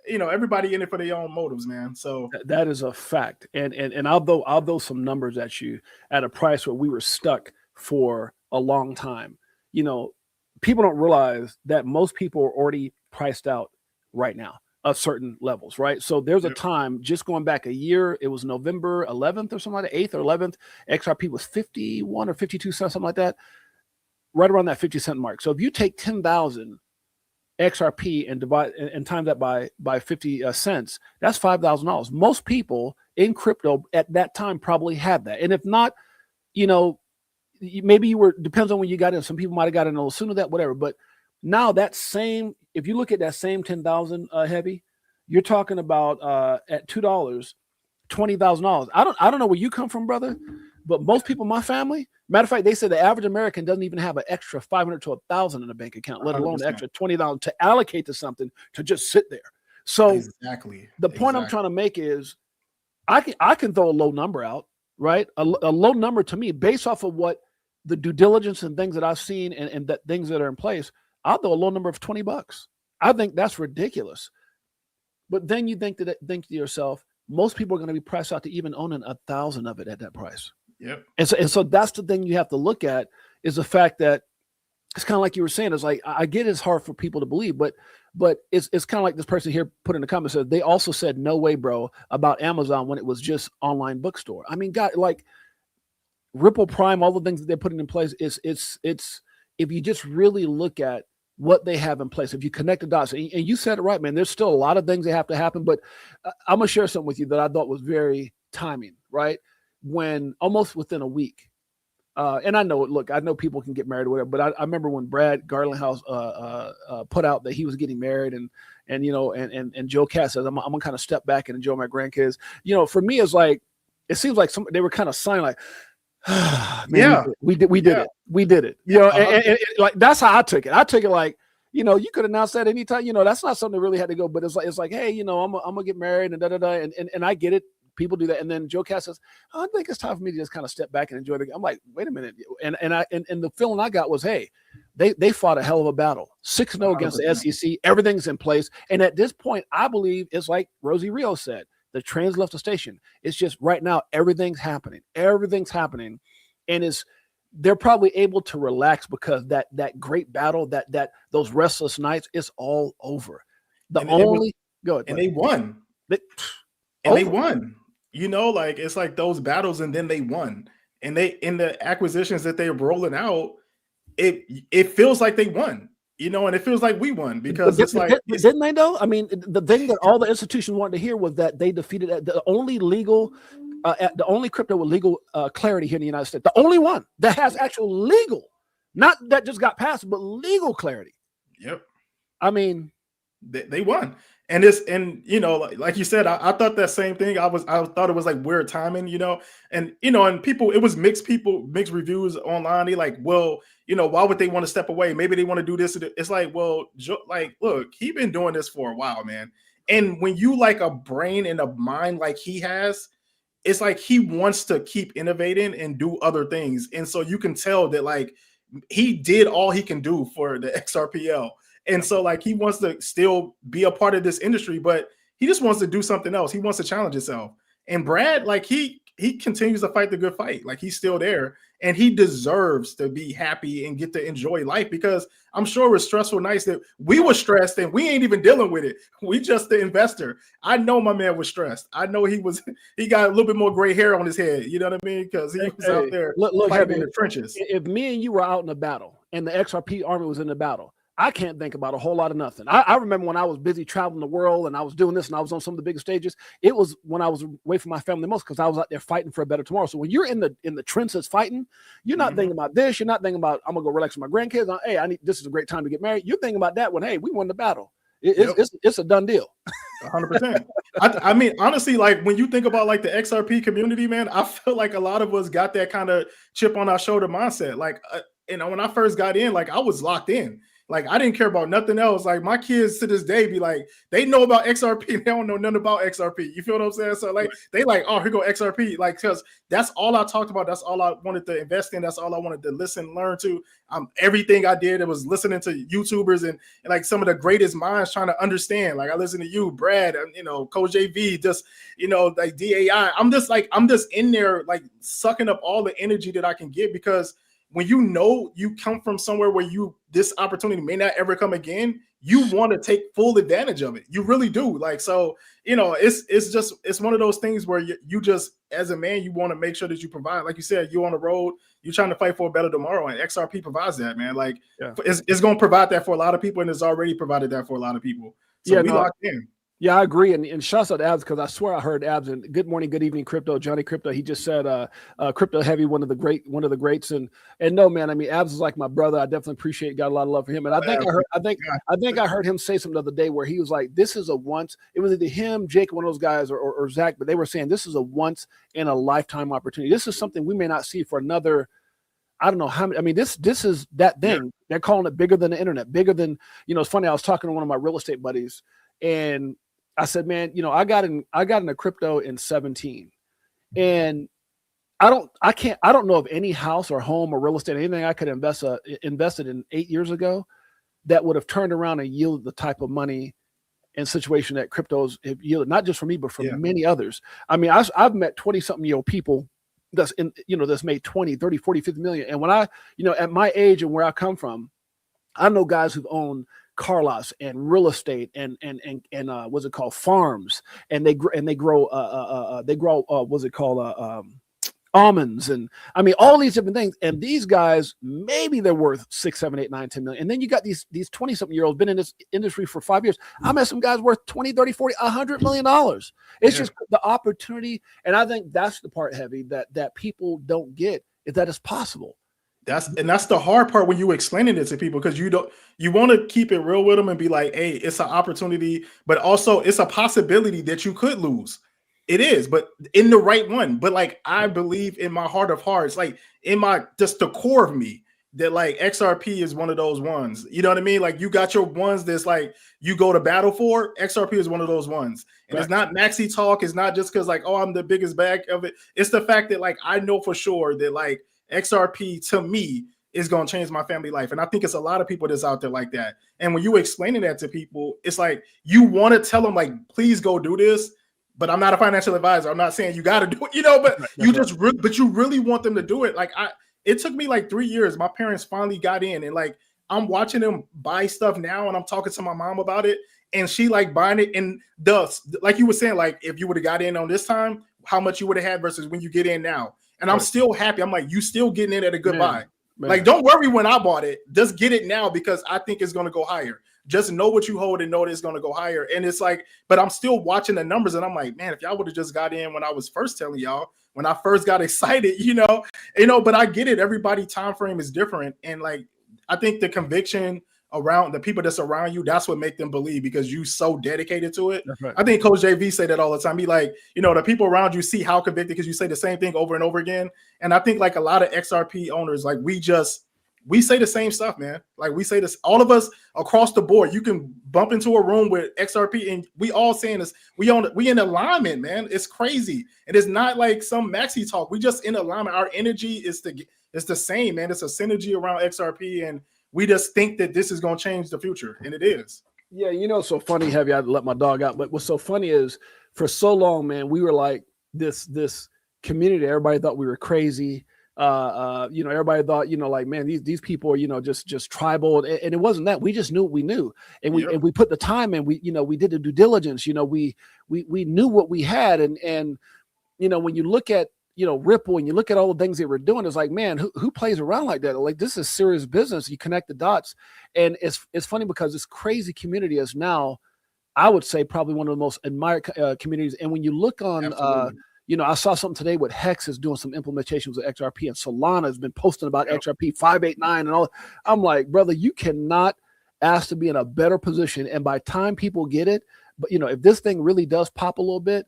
everybody in it for their own motives, man. So
that is a fact. And I'll throw some numbers at you at a price where we were stuck for a long time. People don't realize that most people are already priced out right now at certain levels, right? So there's a time, just going back a year, it was November 11th or something like that, 8th or 11th, XRP was 51 or 52 cents, something like that. right around that 50 cent mark. So if you take 10,000 XRP and divide and times that by 50 cents, that's $5,000. Most people in crypto at that time probably had that. And if not, maybe you were, depends on when you got in. Some people might have got in a little sooner, that whatever. But now that same, if you look at that same 10,000 heavy, you're talking about at $2, $20,000. I don't know where you come from, brother, but most people in my family, matter of fact, they say the average American doesn't even have an extra 500 to 1,000 in a bank account, let alone
100%.
an extra 20,000 to allocate to something to just sit there. So
exactly.
The point I'm trying to make is I can throw a low number out, right? A low number to me based off of what the due diligence and things that I've seen and that things that are in place. I'll throw a low number of $20. I think that's ridiculous. But then you think to yourself, most people are going to be priced out to even owning 1,000 of it at that price.
Yep.
And so that's the thing you have to look at, is the fact that it's kind of like you were saying. It's like, I get it's hard for people to believe, but it's kind of like this person here put in the comments said they also said no way, bro, about Amazon when it was just online bookstore. I mean, God, like Ripple Prime, all the things that they're putting in place it's if you just really look at what they have in place, if you connect the dots, and you said it right, man, there's still a lot of things that have to happen, but I'm gonna share something with you that I thought was very timing, right? When almost within a week, and I know, look, I know people can get married or whatever, but I remember when Brad Garlinghouse put out that he was getting married, and Joe Cass says, I'm gonna kind of step back and enjoy my grandkids. For me, it's like, it seems like they were kind of signing like, man,
yeah,
we did it. And like, that's how I took it. I took it like, you could announce that anytime, that's not something that really had to go, but it's like, hey, I'm gonna get married and and I get it. People do that. And then Joe Cass says, I think it's time for me to just kind of step back and enjoy the game. I'm like, wait a minute. And the feeling I got was, hey, they fought a hell of a battle. 6-0 against the SEC. Everything's in place. And at this point, I believe it's like Rosie Rio said, the train's left the station. It's just right now, everything's happening. And they're probably able to relax because that great battle, that those restless nights, it's all over. Go ahead.
And they won. They won. Like, it's like those battles, and then they won. And they, in the acquisitions that they're rolling out, it feels like they won. And it feels like we won, because
didn't they though? I mean, the thing that all the institutions wanted to hear was that they defeated the only legal, the only crypto with legal clarity here in the United States, the only one that has actual legal, not that just got passed, but legal clarity.
Yep.
I mean,
they won. And like you said, I thought that same thing. I thought it was like weird timing, and people, it was mixed reviews online. They like, well, why would they want to step away? Maybe they want to do this. It's like, well, look, he's been doing this for a while, man. And when you like a brain and a mind like he has, it's like he wants to keep innovating and do other things. And so you can tell that like he did all he can do for the XRPL. And so like he wants to still be a part of this industry, but he just wants to do something else. He wants to challenge himself. And Brad, like he continues to fight the good fight. Like he's still there, and he deserves to be happy and get to enjoy life, because I'm sure it was stressful nights that we were stressed and we ain't even dealing with it. We just the investor. I know my man was stressed. I know he got a little bit more gray hair on his head. You know what I mean? Because he was out there fighting in the trenches.
If me and you were out in a battle and the XRP army was in the battle, I can't think about a whole lot of nothing. I remember when I was busy traveling the world and I was doing this and I was on some of the biggest stages. It was when I was away from my family most, because I was out there fighting for a better tomorrow. So when you're in the trenches fighting, you're not thinking about this. You're not thinking about, I'm gonna go relax with my grandkids. Hey, this is a great time to get married. You're thinking about that when, hey, we won the battle. It's a done deal.
100%. I mean, honestly, like when you think about like the XRP community, man, I feel like a lot of us got that kind of chip on our shoulder mindset. Like, when I first got in, like I was locked in. Like I didn't care about nothing else. Like my kids to this day be like, they know about XRP. They don't know nothing about XRP. You feel what I'm saying? So like they like, oh, here go XRP. Like, because that's all I talked about. That's all I wanted to invest in. That's all I wanted to listen, learn to. Everything I did, it was listening to YouTubers and like some of the greatest minds trying to understand. Like I listen to you, Brad, and Coach JV, just like DAI. I'm just in there like sucking up all the energy that I can get, because when you know you come from somewhere where this opportunity may not ever come again, you want to take full advantage of it. You really do. Like, so, it's one of those things where you just, as a man, you want to make sure that you provide. Like you said, you're on the road, you're trying to fight for a better tomorrow, and XRP provides that, man. Like, it's going to provide that for a lot of people, and it's already provided that for a lot of people. So we locked in.
Yeah, I agree. And shouts out to Abs, because I swear I heard Abs and good morning, good evening, crypto, Johnny Crypto. He just said crypto heavy, one of the greats. And no, man, I mean, Abs is like my brother. I definitely appreciate, got a lot of love for him. And I think I heard him say something the other day where he was like, this is a once, it was either him, Jake, one of those guys, or Zach, but they were saying this is a once in a lifetime opportunity. This is something we may not see for another, I don't know how many. I mean, this is that thing. Yeah. They're calling it bigger than the internet, bigger than, it's funny. I was talking to one of my real estate buddies, and I said, man, I got into crypto in 17, and I don't know of any house or home or real estate, anything I could invested in 8 years ago that would have turned around and yielded the type of money and situation that cryptos have yielded, not just for me, but for many others. I mean, I've met 20 something year old people that's that's made 20, 30, 40, 50 million. And when I, at my age and where I come from, I know guys who've owned car lots and real estate and what's it called, farms, and they grow what's it called, almonds, and I mean all these different things. And these guys, maybe they're worth 6, 7, 8, 9, 10 million. And then you got these 20 something year olds been in this industry for 5 years. I met some guys worth 20, 30, 40, $100 million. It's just the opportunity. And I think that's the part, Heavy, that people don't get, is that it's possible.
That's the hard part when you explaining it to people, because you want to keep it real with them and be like, hey, it's an opportunity, but also it's a possibility that you could lose. It is, but in the right one. But like, I believe in my heart of hearts, like in just the core of me, that like XRP is one of those ones. You know what I mean? Like, you got your ones that's like you go to battle for. XRP is one of those ones. And It's not maxi talk. It's not just because like, oh, I'm the biggest bag of it. It's the fact that like, I know for sure that like XRP to me is going to change my family life. And I think it's a lot of people that's out there like that. And when you explaining that to people, it's like, you want to tell them like, please go do this. But I'm not a financial advisor. I'm not saying you got to do it, but but you really want them to do it. Like it took me like 3 years. My parents finally got in, and like, I'm watching them buy stuff now, and I'm talking to my mom about it, and she like buying it. And like you were saying, like, if you would have got in on this time, how much you would have had versus when you get in now. And I'm still happy. I'm like, you still getting in at a good buy. Like, don't worry when I bought it. Just get it now, because I think it's going to go higher. Just know what you hold and know that it's going to go higher. And it's like, but I'm still watching the numbers, and I'm like, man, if y'all would have just got in when I was first telling y'all, when I first got excited, but I get it. Everybody time frame is different. And like, I think the conviction around the people that's around you, that's what make them believe, because you so dedicated to it. Right. I think Coach JV say that all the time. He like, the people around you see how convicted, because you say the same thing over and over again. And I think like a lot of XRP owners, like we say the same stuff, man. Like, we say this, all of us across the board. You can bump into a room with XRP and we all saying this. We in alignment, man. It's crazy. It is not like some maxi talk. We just in alignment. Our energy is the same, man. It's a synergy around XRP, and we just think that this is going to change the future, and it is.
Yeah, it's so funny, Heavy. I had to let my dog out, but what's so funny is, for so long, man, we were like this community. Everybody thought we were crazy. Everybody thought, like, man, these people are, just tribal, and it wasn't that. We just knew what we knew, and we put the time in. We did the due diligence. We knew what we had, and when you look at Ripple, and you look at all the things they were doing, it's like, man, who plays around like that? Like, this is serious business. You connect the dots, and it's funny because this crazy community is now, I would say, probably one of the most admired communities. And when you look on, I saw something today with Hex is doing some implementations with XRP, and Solana has been posting about XRP 589 and all. I'm like, brother, you cannot ask to be in a better position. And by time people get it, but if this thing really does pop a little bit,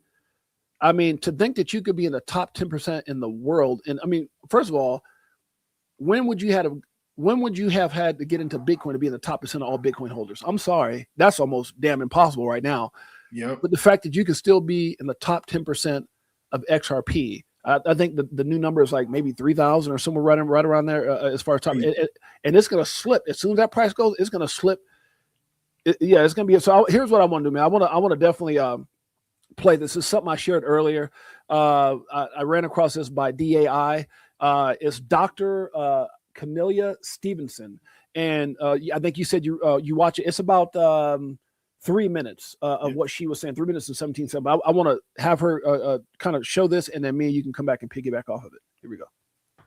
I mean, to think that you could be in the top 10% in the world. And I mean, first of all, when would you have had to get into Bitcoin to be in the top % of all Bitcoin holders? I'm sorry. That's almost damn impossible right now. Yeah. But the fact that you can still be in the top 10% of XRP, I think the new number is like maybe 3,000 or somewhere right around there as far as top. And it's going to slip. As soon as that price goes, it's going to slip. It's going to be. So here's what I want to do, man. I want to definitely play this. Is something I shared earlier. I ran across this by DAI. It's Dr. Cornelia Stevenson, and I think you said you watch it. It's about 3 minutes of what she was saying. 3 minutes and 17 seconds. I want to have her kind of show this, and then me and you can come back and piggyback off of it. Here we go.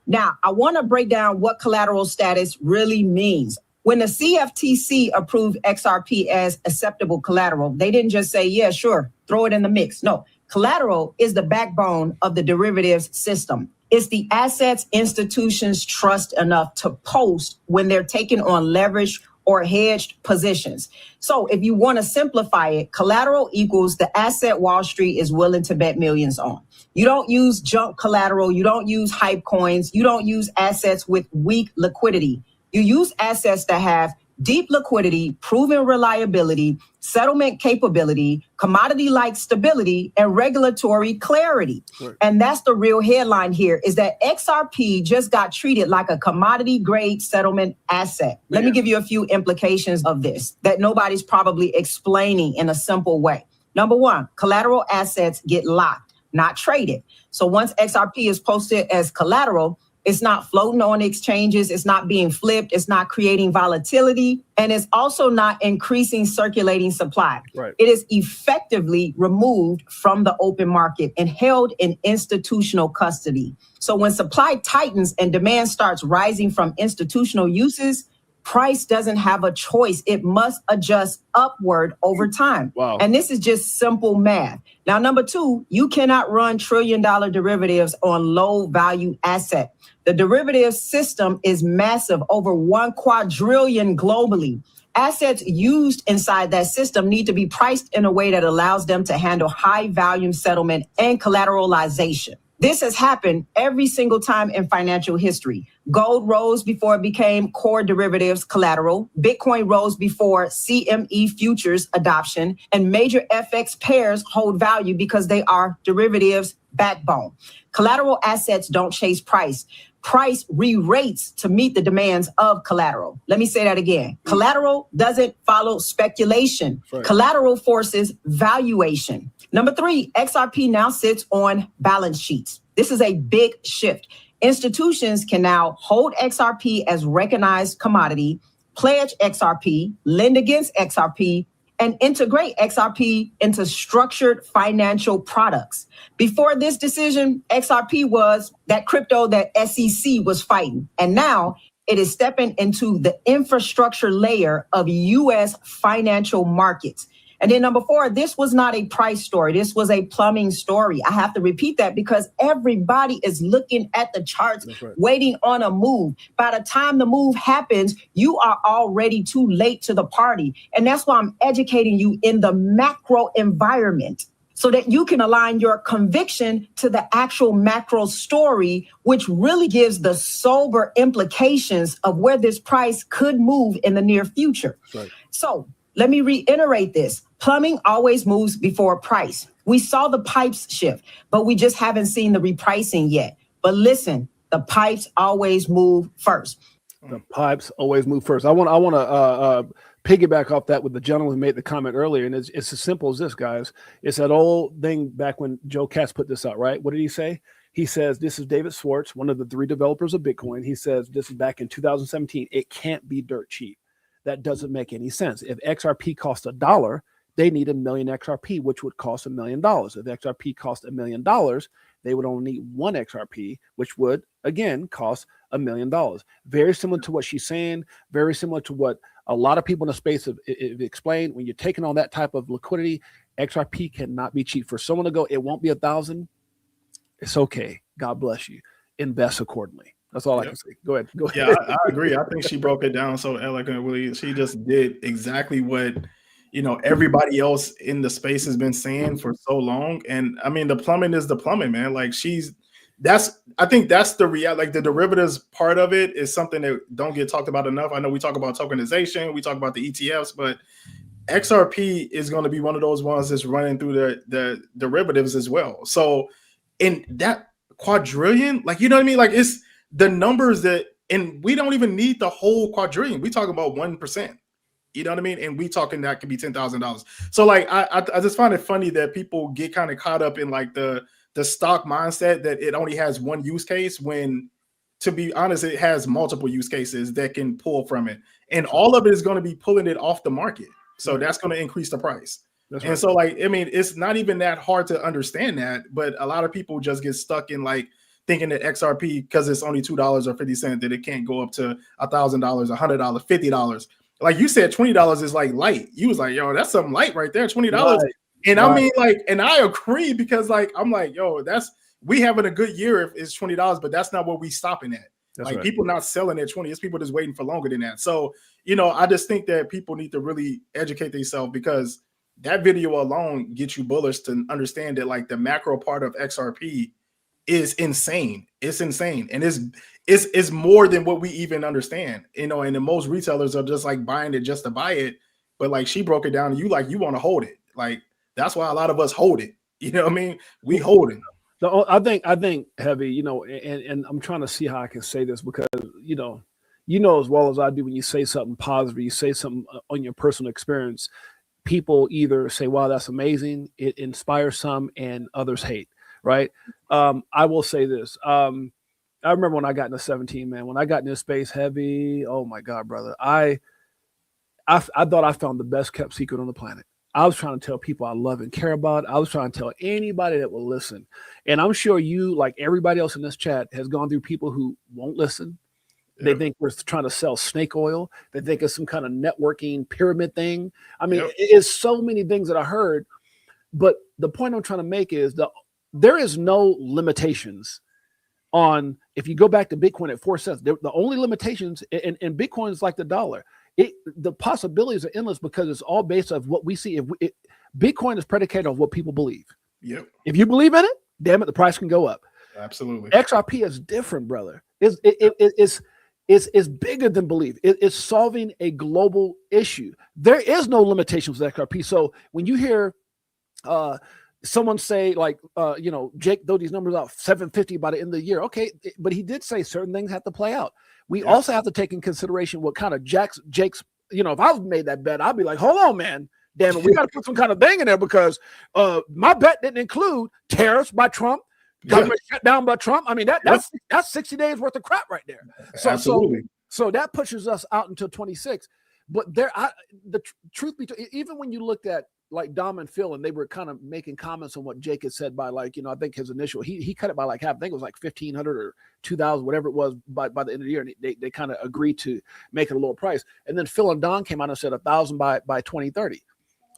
Now, I want to break down what collateral status really means. When the CFTC approved XRP as acceptable collateral, they didn't just say, yeah, sure, throw it in the mix. No, collateral is the backbone of the derivatives system. It's the assets institutions trust enough to post when they're taking on leverage or hedged positions. So if you want to simplify it, collateral equals the asset Wall Street is willing to bet millions on. You don't use junk collateral. You don't use hype coins. You don't use assets with weak liquidity. You use assets that have deep liquidity, proven reliability, settlement capability, commodity-like stability, and regulatory clarity. Right. And that's the real headline here, is that XRP just got treated like a commodity-grade settlement asset. Yeah. Let me give you a few implications of this that nobody's probably explaining in a simple way. Number one, collateral assets get locked, not traded. So once XRP is posted as collateral, it's not floating on exchanges. It's not being flipped. It's not creating volatility. And it's also not increasing circulating supply.
Right.
It is effectively removed from the open market and held in institutional custody. So when supply tightens and demand starts rising from institutional uses, price doesn't have a choice. It must adjust upward over time.
Wow.
And this is just simple math. Now, number two, you cannot run trillion-dollar derivatives on low-value asset. The derivatives system is massive, over 1 quadrillion globally. Assets used inside that system need to be priced in a way that allows them to handle high-volume settlement and collateralization. This has happened every single time in financial history. Gold rose before it became core derivatives collateral. Bitcoin rose before CME futures adoption. And major FX pairs hold value because they are derivatives backbone. Collateral assets don't chase price. Price re-rates to meet the demands of collateral. Let me say that again. Collateral doesn't follow speculation. Right. Collateral forces valuation. Number three, XRP now sits on balance sheets. This is a big shift. Institutions can now hold XRP as recognized commodity, pledge XRP, lend against XRP, and integrate XRP into structured financial products. Before this decision, XRP was that crypto that SEC was fighting. And now it is stepping into the infrastructure layer of U.S. financial markets. And then number four, this was not a price story. This was a plumbing story. I have to repeat that because everybody is looking at the charts, right, waiting on a move. By the time the move happens, you are already too late to the party. And that's why I'm educating you in the macro environment so that you can align your conviction to the actual macro story, which really gives the sober implications of where this price could move in the near future. Right. So let me reiterate this. Plumbing always moves before price. We saw the pipes shift, but we just haven't seen the repricing yet. But listen, the pipes always move first.
The pipes always move first. I want to piggyback off that with the gentleman who made the comment earlier, and it's as simple as this, guys. It's that old thing back when Joe Katz put this out, right? What did he say? He says, this is David Schwartz, one of the 3 developers of Bitcoin. He says, this is back in 2017. It can't be dirt cheap. That doesn't make any sense. If XRP costs $1, they need 1 million XRP, which would cost $1 million. If XRP cost $1 million, they would only need 1 XRP, which would, again, cost $1 million. Very similar to what she's saying, very similar to what a lot of people in the space have explained. When you're taking on that type of liquidity, XRP cannot be cheap. For someone to go, it won't be 1,000, it's okay. God bless you. Invest accordingly. That's all I can say. Go ahead.
Yeah, I agree. I think she broke it down so eloquently. She just did exactly what, everybody else in the space has been saying for so long. And I mean, the plumbing is the plumbing, man. Like I think that's the reality. Like the derivatives part of it is something that don't get talked about enough. I know we talk about tokenization, we talk about the ETFs, but XRP is going to be one of those ones that's running through the derivatives as well. So in that quadrillion, like, you know what I mean? Like it's the numbers that, and we don't even need the whole quadrillion. We talk about 1%. You know what I mean? And we talking that could be $10,000. So like, I just find it funny that people get kind of caught up in like the stock mindset that it only has one use case when to be honest, it has multiple use cases that can pull from it. And all of it is going to be pulling it off the market. So that's going to increase the price.
That's
and
right.
so, like, I mean, it's not even that hard to understand that, but a lot of people just get stuck in like thinking that XRP, because it's only $2 or 50 cents, that it can't go up to $1,000, $100, $50. Like you said, $20 is like light. You was like, yo, that's something light right there, $20. Right. And I mean, like, and I agree, because like, I'm like, yo, we having a good year if it's $20, but that's not what we stopping at. That's like, right. People not selling at 20. It's people just waiting for longer than that. So, you know, I just think that people need to really educate themselves, because that video alone gets you bullish to understand that like the macro part of XRP is insane. It's insane. And it's more than what we even understand, you know, and then most retailers are just like buying it just to buy it. But like she broke it down and you want to hold it. Like, that's why a lot of us hold it. You know what I mean? We hold it.
So I think heavy, you know, and I'm trying to see how I can say this, because, you know as well as I do, when you say something positive, you say something on your personal experience, people either say, wow, that's amazing, it inspires some, and others hate, right? I will say this. I remember when I got into 17, man, when I got in this space, heavy, oh my God, brother, I thought I found the best kept secret on the planet. I was trying to tell people I love and care about. I was trying to tell anybody that will listen. And I'm sure you, like everybody else in this chat, has gone through people who won't listen. Yep. They think we're trying to sell snake oil. They think it's some kind of networking pyramid thing. I mean, It's so many things that I heard. But the point I'm trying to make is there is no limitations on, if you go back to Bitcoin at 4 cents, the only limitations, and Bitcoin is like the dollar. The possibilities are endless, because it's all based on what we see. Bitcoin is predicated on what people believe.
Yep.
If you believe in it, damn it, the price can go up.
Absolutely.
XRP is different, brother. It's bigger than belief. It's solving a global issue. There is no limitations with XRP. So when you hear someone say, like, Jake throw these numbers out, 750 by the end of the year. Okay, but he did say certain things have to play out. We also have to take in consideration what kind of Jake's, if I was made that bet, I'd be like, hold on, man. Damn it, we got to put some kind of thing in there, because my bet didn't include tariffs by Trump, government shut down by Trump. I mean, that's 60 days worth of crap right there. So,
absolutely.
So that pushes us out until 26. But the truth be told, even when you looked at like Dom and Phil, and they were kind of making comments on what Jake had said by, like, I think his initial, he cut it by like half. I think it was like 1,500 or 2,000, whatever it was by the end of the year. And they kind of agreed to make it a lower price. And then Phil and Don came out and said 1,000 by 2030.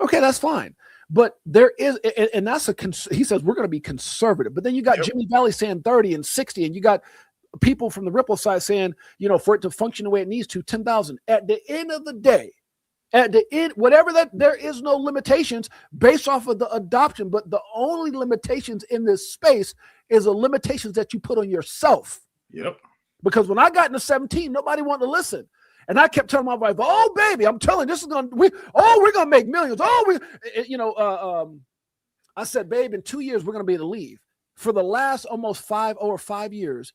Okay, that's fine. But there is, and that's he says we're going to be conservative. But then you got Jimmy Valley saying 30 and 60, and you got people from the Ripple side saying, for it to function the way it needs to, 10,000. At the end of the day, whatever that, there is no limitations based off of the adoption, but the only limitations in this space is the limitations that you put on yourself.
Yep.
Because when I got into 17, nobody wanted to listen. And I kept telling my wife, oh, baby, I'm telling you, we're going to make millions. I said, babe, in 2 years, we're going to be able to leave. For the last almost 5 years,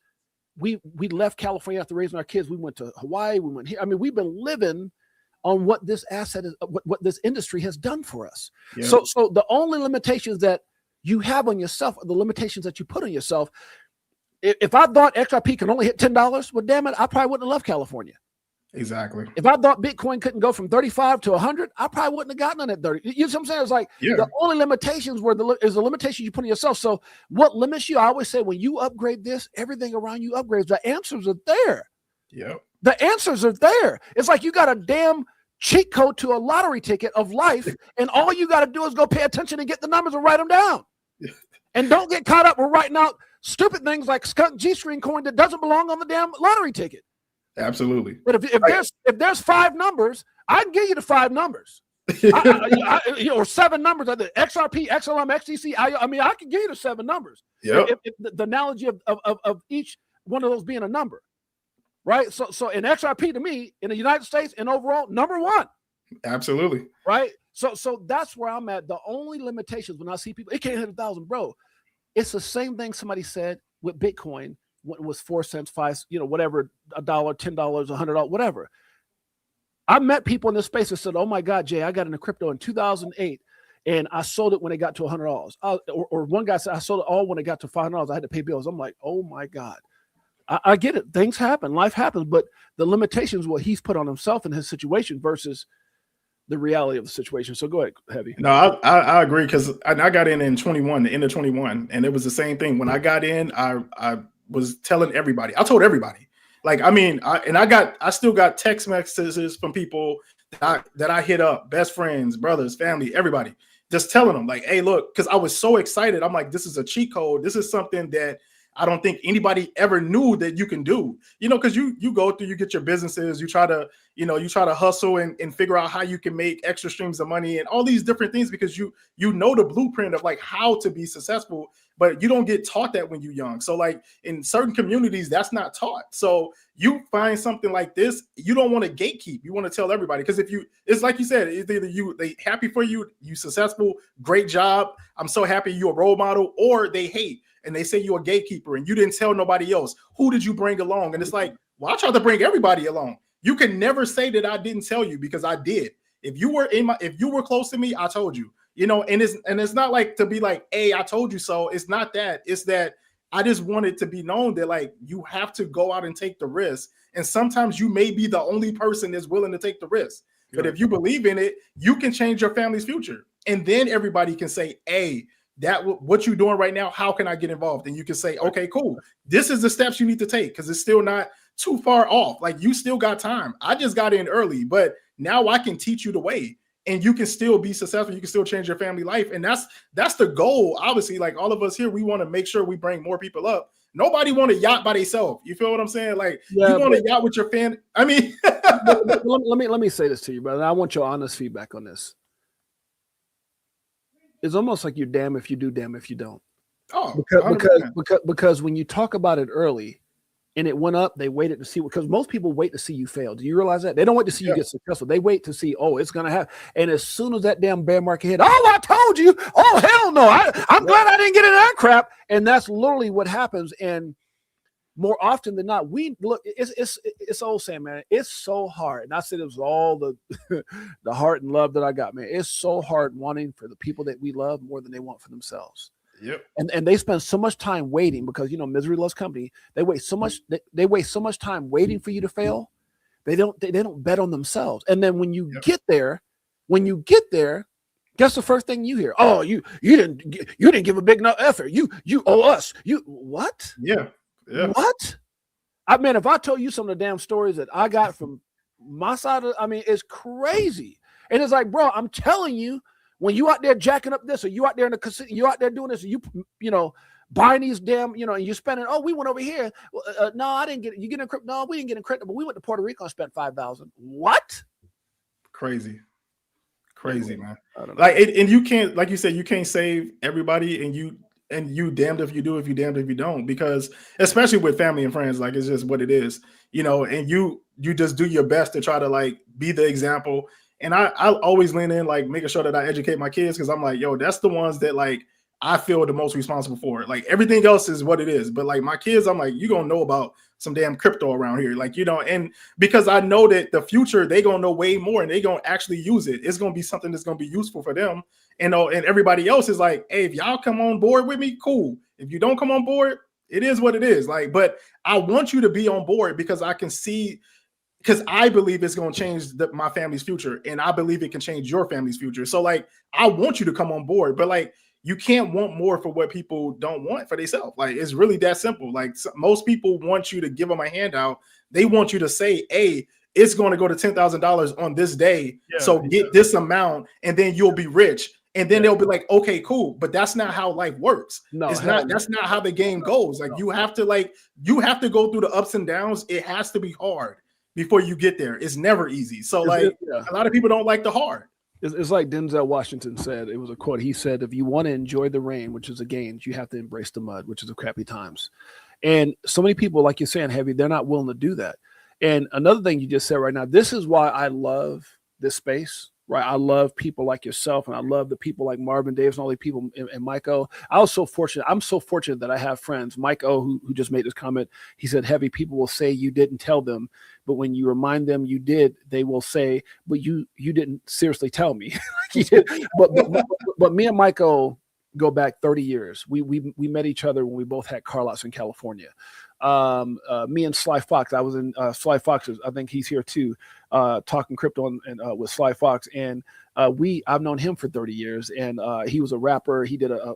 we left California after raising our kids. We went to Hawaii. We went here. I mean, we've been living on what this asset is, what this industry has done for us. Yep. So the only limitations that you have on yourself are the limitations that you put on yourself. If I thought XRP can only hit $10, well, damn it, I probably wouldn't have left California.
Exactly.
If I thought Bitcoin couldn't go from 35 to 100, I probably wouldn't have gotten on at 30. You know what I'm saying? It's like the only limitations is the limitation you put on yourself. So what limits you? I always say, when you upgrade this, everything around you upgrades. The answers are there.
Yep.
The answers are there. It's like you got a damn cheat code to a lottery ticket of life, and all you got to do is go pay attention and get the numbers and write them down. And don't get caught up with writing out stupid things like skunk G-string coin that doesn't belong on the damn lottery ticket.
Absolutely.
But if there's 5 numbers, I can give you the 5 numbers. Or 7 numbers. XRP, XLM, XTC. I mean, I can give you the 7 numbers.
Yeah.
If the analogy of each one of those being a number, right? So in XRP, to me, in the United States and overall, number 1.
Absolutely.
Right. So that's where I'm at. The only limitations when I see people, it can't hit 1,000, bro. It's the same thing somebody said with Bitcoin. What was 4 cents, 5, whatever, $1, $10, $100, whatever. I met people in this space that said, oh my God, Jay, I got into crypto in 2008 and I sold it when it got to $100. Or one guy said, I sold it all when it got to $500. I had to pay bills. I'm like, oh my God. I get it. Things happen. Life happens. But the limitation is what he's put on himself in his situation versus the reality of the situation. So go ahead, Heavy.
No, I agree, because I got in 21, the end of 21, and it was the same thing. When I got in, I was telling everybody. I told everybody. Like, I mean, I still got text messages from people that I hit up, best friends, brothers, family, everybody, just telling them like, hey, look, because I was so excited. I'm like, this is a cheat code. This is something that I don't think anybody ever knew that you can do, because you go through, you get your businesses, you try to hustle and figure out how you can make extra streams of money and all these different things, because you know the blueprint of like how to be successful, but you don't get taught that when you're young. So like in certain communities, that's not taught. So you find something like this, you don't want to gatekeep. You want to tell everybody, because it's like you said, it's either they happy for you, you successful, great job, I'm so happy you're a role model, or they hate. And they say you're a gatekeeper and you didn't tell nobody else. Who did you bring along? And it's like, well, I tried to bring everybody along. You can never say that I didn't tell you, because I did. If you were close to me, I told you. And it's not like to be like, hey, I told you so. It's not that. It's that I just wanted to be known that like you have to go out and take the risk. And sometimes you may be the only person that's willing to take the risk. But if you believe in it, you can change your family's future. And then everybody can say, hey, that what you're doing right now, how can I get involved? And you can say, okay, cool. This is the steps you need to take, because it's still not too far off. Like, you still got time. I just got in early, but now I can teach you the way, and you can still be successful. You can still change your family life. And that's the goal. Obviously, like all of us here, we want to make sure we bring more people up. Nobody want a yacht by themselves. You feel what I'm saying? Like, you want a yacht with your fan. I mean,
let me say this to you, brother. I want your honest feedback on this. It's almost like you're damn if you do, damn if you don't.
Oh,
because when you talk about it early and it went up, they waited to see, because most people wait to see you fail. Do you realize that? They don't wait to see you get successful. They wait to see, oh, it's going to happen. And as soon as that damn bear market hit, oh, I told you. Oh, hell no. I'm glad I didn't get into that crap. And that's literally what happens. And more often than not, we look, it's old saying, man, it's so hard. And I said it was all the the heart and love that I got, man. It's so hard wanting for the people that we love more than they want for themselves.
Yep.
And they spend so much time waiting, because misery loves company. They waste so much time waiting for you to fail. They don't bet on themselves. And then when you get there, guess the first thing you hear? Oh, you didn't give a big enough effort. You owe us. You what?
Yeah. Yeah.
What? I mean, if I told you some of the damn stories that I got from my side of, it's crazy. And it's like, bro, I'm telling you, when you out there jacking up this, or you out there in the casino, you out there doing this, or you buying these damn, and you're spending, oh, we went over here. No, I didn't get it. You get in crypto? No, we didn't get in crypto, but we went to Puerto Rico and spent $5,000. What?
Crazy, man. Like, and you can't, like you said, you can't save everybody, and you damned if you do, if you damned if you don't, because especially with family and friends, like, it's just what it is, and you just do your best to try to like be the example. And I always lean in, like making sure that I educate my kids, because I'm like, yo, that's the ones that like I feel the most responsible for. Like, everything else is what it is, but like my kids, I'm like, you gonna know about some damn crypto around here, like, and because I know that the future, they gonna know way more, and they gonna actually use it. It's gonna be something that's gonna be useful for them. And everybody else is like, hey, if y'all come on board with me, cool. If you don't come on board, it is what it is. Like, but I want you to be on board, because I can see, because I believe it's going to change my family's future, and I believe it can change your family's future. So like, I want you to come on board, but like, you can't want more for what people don't want for themselves. Like, it's really that simple. Like, most people want you to give them a handout. They want you to say, hey, it's going to go to $10,000 on this day. So get this amount, and then you'll be rich. And then they'll be like, okay, cool. But that's not how life works. No, it's not. That's not how the game goes. Like, you have to go through the ups and downs. It has to be hard before you get there. It's never easy. So a lot of people don't like the hard.
It's like Denzel Washington said. It was a quote. He said, if you want to enjoy the rain, which is the gains, you have to embrace the mud, which is the crappy times. And so many people, like you're saying, Heavy, they're not willing to do that. And another thing you just said right now, this is why I love this space. Right. I love people like yourself, and I love the people like Marvin Davis and all the people, and Mike O. I was so fortunate. I'm so fortunate that I have friends. Mike O, who just made this comment, he said, Heavy, people will say you didn't tell them, but when you remind them you did, they will say, but you didn't seriously tell me. But me and Mike O, go back 30 years. We met each other when we both had car lots in California. Me and Sly Fox, I was in Sly Fox, I think he's here too, talking crypto and with Sly Fox. And I've known him for 30 years, and he was a rapper. He did a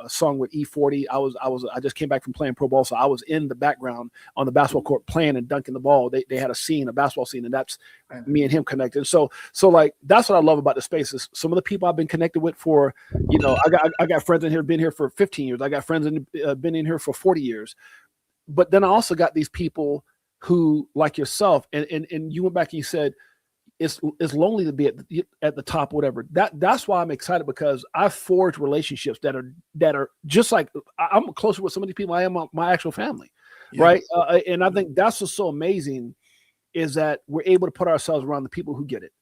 song with E40. I just came back from playing pro ball, so I was in the background on the basketball court playing and dunking the ball. They had a basketball scene, and that's me and him connected. So like that's what I love about the space is some of the people I've been connected with for, I got friends in here, been here for 15 years. I got friends been in here for 40 years. But then I also got these people who, like yourself, and you went back and you said it's lonely to be at the top, whatever. That's why I'm excited, because I've forged relationships that are just like I'm closer with some of these people I am my actual family, right? And I think that's what's so amazing is that we're able to put ourselves around the people who get it,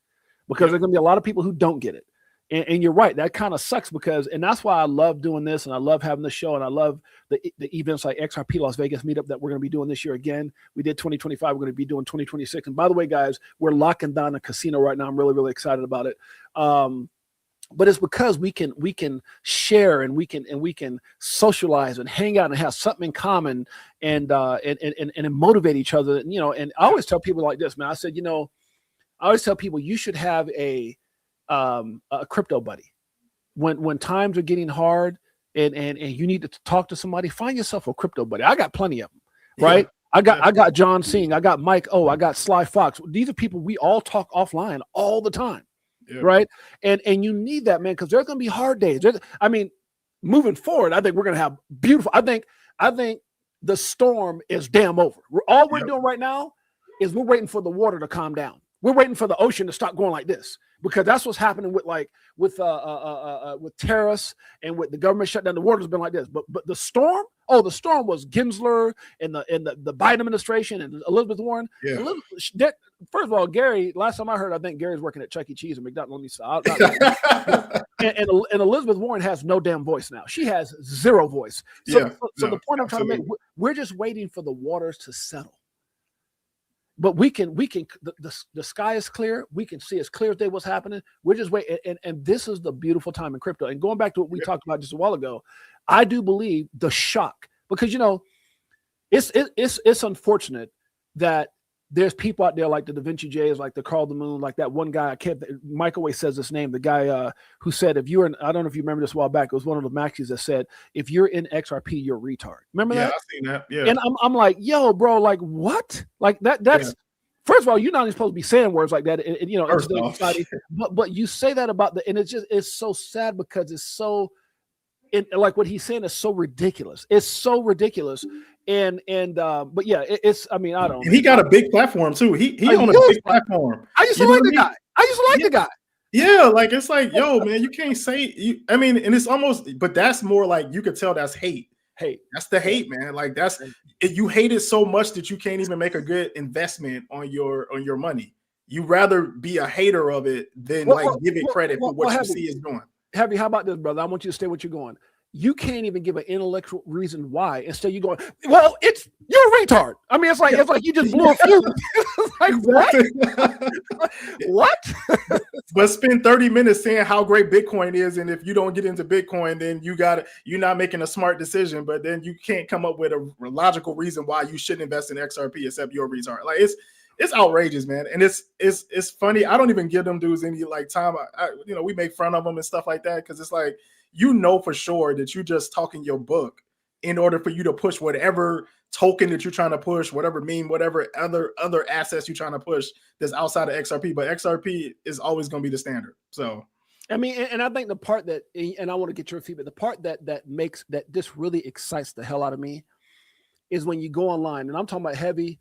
because there's going to be a lot of people who don't get it. And you're right. That kind of sucks and that's why I love doing this, and I love having the show, and I love the events like XRP Las Vegas meetup that we're going to be doing this year again. We did 2025. We're going to be doing 2026. And by the way, guys, we're locking down a casino right now. I'm really, really excited about it. But it's because we can share and we can socialize and hang out and have something in common and motivate each other. And I always tell people like this, man. I said, I always tell people you should have a crypto buddy when times are getting hard and you need to talk to somebody. Find yourself a crypto buddy. I got plenty of them, right? I got John Singh, I got Mike O, I got Sly Fox. These are people we all talk offline all the time, right? And you need that, man, because there's going to be hard days. Moving forward, I think we're going to have beautiful. I think the storm is damn over. All we're doing right now is we're waiting for the water to calm down. We're waiting for the ocean to stop going like this, because that's what's happening with tariffs and with the government shutdown. The water's been like this, but the storm. Oh, the storm was Gensler and the Biden administration and Elizabeth Warren. Yeah. First of all, Gary. Last time I heard, I think Gary's working at Chuck E. Cheese or McDonald's. And Elizabeth Warren has no damn voice now. She has zero voice. So the point I'm trying to make, we're just waiting for the waters to settle. But we can the sky is clear. We can see as clear as day what's happening. We're just waiting. And this is the beautiful time in crypto. And going back to what we talked about just a while ago, I do believe the shock, because, it's unfortunate that there's people out there like the Da Vinci J's, like the Carl the Moon, like that one guy. Mike always says this name, the guy who said, if you're in, I don't know if you remember this a while back, it was one of the maxis that said, if you're in XRP, you're a retard. Remember that?
Yeah, I've seen that. Yeah.
And I'm like, yo, bro, like what? Like that's first of all, you're not even supposed to be saying words like that. But you say that about and it's so sad, because it's so, like what he's saying is so ridiculous. It's so ridiculous. But yeah, I don't.
And he got a big platform too. He on a big platform.
I used to like the guy. The guy.
Yeah, like it's like, yo, man, you can't say and it's almost, but that's more like you could tell that's hate. That's the hate, man. Like you hate it so much that you can't even make a good investment on your money. You rather be a hater of it than give it credit for what you see is doing.
Heavy, how about this, brother? I want you to stay where you're going. You can't even give an intellectual reason why. Instead, you're going, well, you're a retard. It's like you just blew a fuse. Like, what?
But spend 30 minutes saying how great Bitcoin is, and if you don't get into Bitcoin, then you're not making a smart decision. But then you can't come up with a logical reason why you shouldn't invest in XRP except you're a retard. Like it's outrageous, man, and it's funny. I don't even give them dudes any time. We make fun of them and stuff like that, because it's like, for sure that you just talking your book in order for you to push whatever token that you're trying to push, whatever meme, whatever other assets you're trying to push that's outside of XRP. But XRP is always going to be the standard. So,
and I think the part that, and I want to get your feedback, the part that makes that this really excites the hell out of me is when you go online, and I'm talking about Heavy.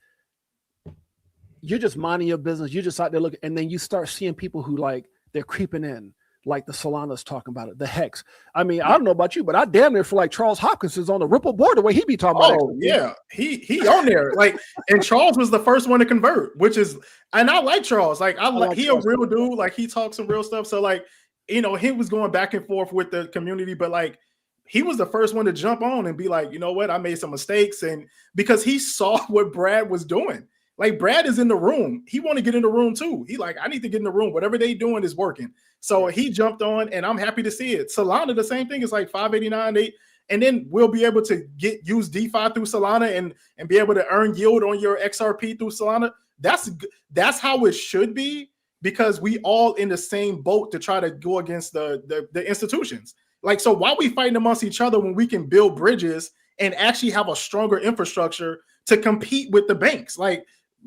You're just minding your business. You're just out there looking, and then you start seeing people who they're creeping in. Like the Solana's talking about it, the Hex. I don't know about you, but I damn near feel like Charles Hopkins is on the Ripple board the way he be talking about it.
Oh, yeah. He on there. And Charles was the first one to convert, and I like Charles. He a real dude. Like, he talks some real stuff. So, he was going back and forth with the community, but he was the first one to jump on and be like, you know what, I made some mistakes. And because he saw what Brad was doing. Like Brad is in the room. He want to get in the room too. He like, I need to get in the room. Whatever they doing is working. So he jumped on, and I'm happy to see it. Solana, the same thing. It's like 589, and then we'll be able to use DeFi through Solana and be able to earn yield on your XRP through Solana. That's how it should be, because we all in the same boat to try to go against the institutions. Like, so why are we fighting amongst each other when we can build bridges and actually have a stronger infrastructure to compete with the banks? Like,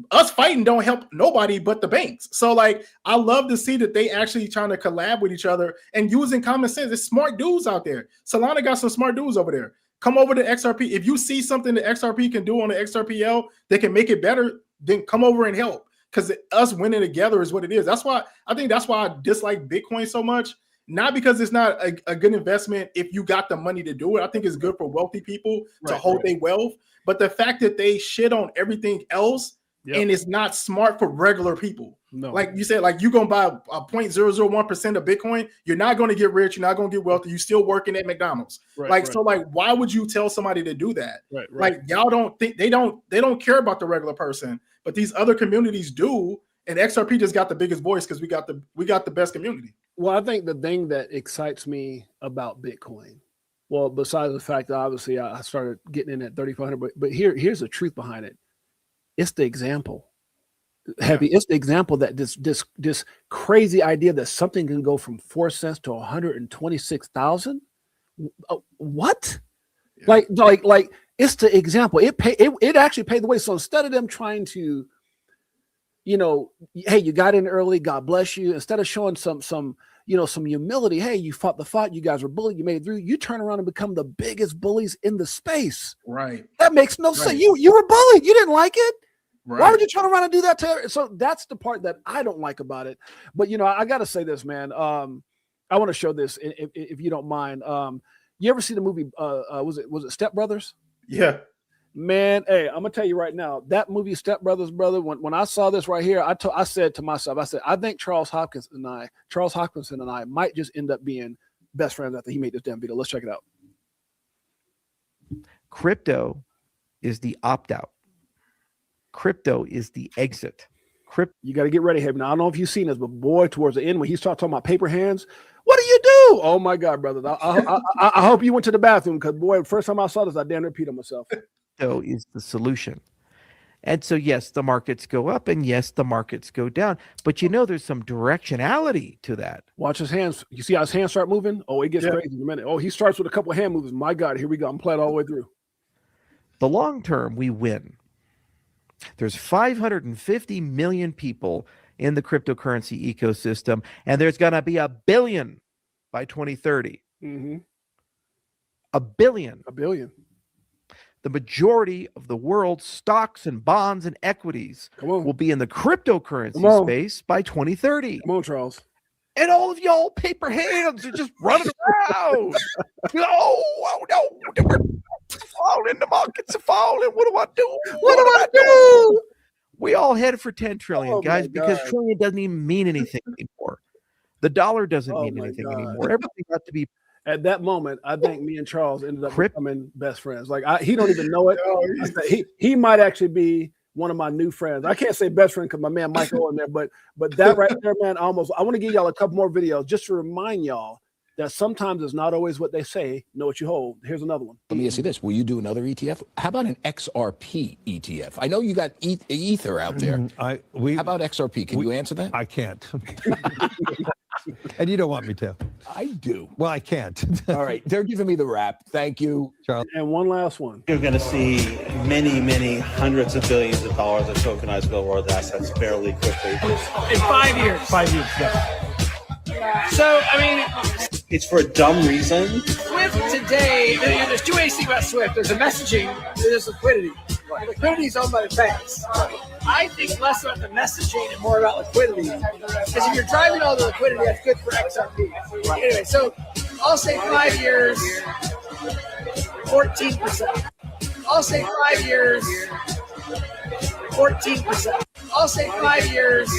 us fighting don't help nobody but the banks. So like, I love to see that they actually trying to collab with each other and using common sense. There's smart dudes out there. Solana got some smart dudes over there. Come over to XRP. If you see something that XRP can do on the XRPL that can make it better, then come over and help. Because us winning together is what it is. That's why I dislike Bitcoin so much. Not because it's not a good investment if you got the money to do it. I think it's good for wealthy people to hold their wealth. But the fact that they shit on everything else, and it's not smart for regular people. No. Like you said, like you're going to buy a 0.001% of Bitcoin. You're not going to get rich. You're not going to get wealthy. You're still working at McDonald's. So like, why would you tell somebody to do that? Like y'all don't think they don't care about the regular person, but these other communities do. And XRP just got the biggest voice because we got the best community.
Well, I think the thing that excites me about Bitcoin, well, besides the fact that obviously I started getting in at 3,500, but here's the truth behind it. It's the example. It's the example that this crazy idea that something can go from 4 cents to 126,000. What? Yeah. Like it's the example. It actually paved the way. So instead of them trying to, hey, you got in early, God bless you. Instead of showing some humility, hey, you fought the fight, you guys were bullied, you made it through. You turn around and become the biggest bullies in the space.
Right.
That makes no sense. You were bullied. You didn't like it. Right. Why would you turn around and do that to her? So that's the part that I don't like about it. But I got to say this, man. I want to show this if you don't mind. You ever see the movie? Was it Step Brothers?
Yeah.
Man, hey, I'm gonna tell you right now, that movie Step Brothers, brother. When I saw this right here, I said to myself, I think Charles Hopkinson and I might just end up being best friends after he made this damn video. Let's check it out.
Crypto is the opt-out. Crypto is the exit.
You got to get ready, Heb. Now, I don't know if you've seen this, but boy, towards the end, when he started talking about paper hands, what do you do? Oh my God, brother. I hope you went to the bathroom, because boy, first time I saw this, I damn repeated myself.
Crypto is the solution. And so, yes, the markets go up and yes, the markets go down, but there's some directionality to that.
Watch his hands. You see how his hands start moving? Oh, it gets crazy in a minute. Oh, he starts with a couple of hand movements. My God, here we go. I'm playing all the way through.
The long term, we win. There's 550 million people in the cryptocurrency ecosystem, and there's going to be 1 billion by 2030.
Mm-hmm.
1 billion.
1 billion.
The majority of the world's stocks and bonds and equities will be in the cryptocurrency space by 2030.
Come on, Charles.
And all of y'all paper hands are just running around. Oh no, we're falling. The markets are falling. What do I do? What do I do? We all headed for 10 trillion, guys, because trillion doesn't even mean anything anymore. The dollar doesn't mean anything anymore. Everything got to be.
At that moment, I think me and Charles ended up becoming best friends. Like he don't even know it. He might actually be one of my new friends. I can't say best friend because my man Michael in there, but that right there, man, I want to give y'all a couple more videos just to remind y'all that sometimes it's not always what they say, know what you hold. Here's another one.
Let me ask you this. Will you do another ETF? How about an XRP ETF? I know you got Ether out there. How about XRP? Can you answer that?
I can't. And you don't want me to.
I do.
Well, I can't.
All right. They're giving me the wrap. Thank you,
Charles.
And one last one.
You're going to see many, many hundreds of billions of dollars of tokenized real-world assets fairly quickly.
In 5 years. 5 years, yeah. So, I mean,
it's for a dumb reason.
Swift today, there's two ways to think about Swift. There's a messaging, there's liquidity. Liquidity is owned by the banks. I think less about the messaging and more about liquidity. Because if you're driving all the liquidity, that's good for XRP. Anyway, so I'll say 5 years, 14%. I'll say 5 years, 14%. I'll say 5 years,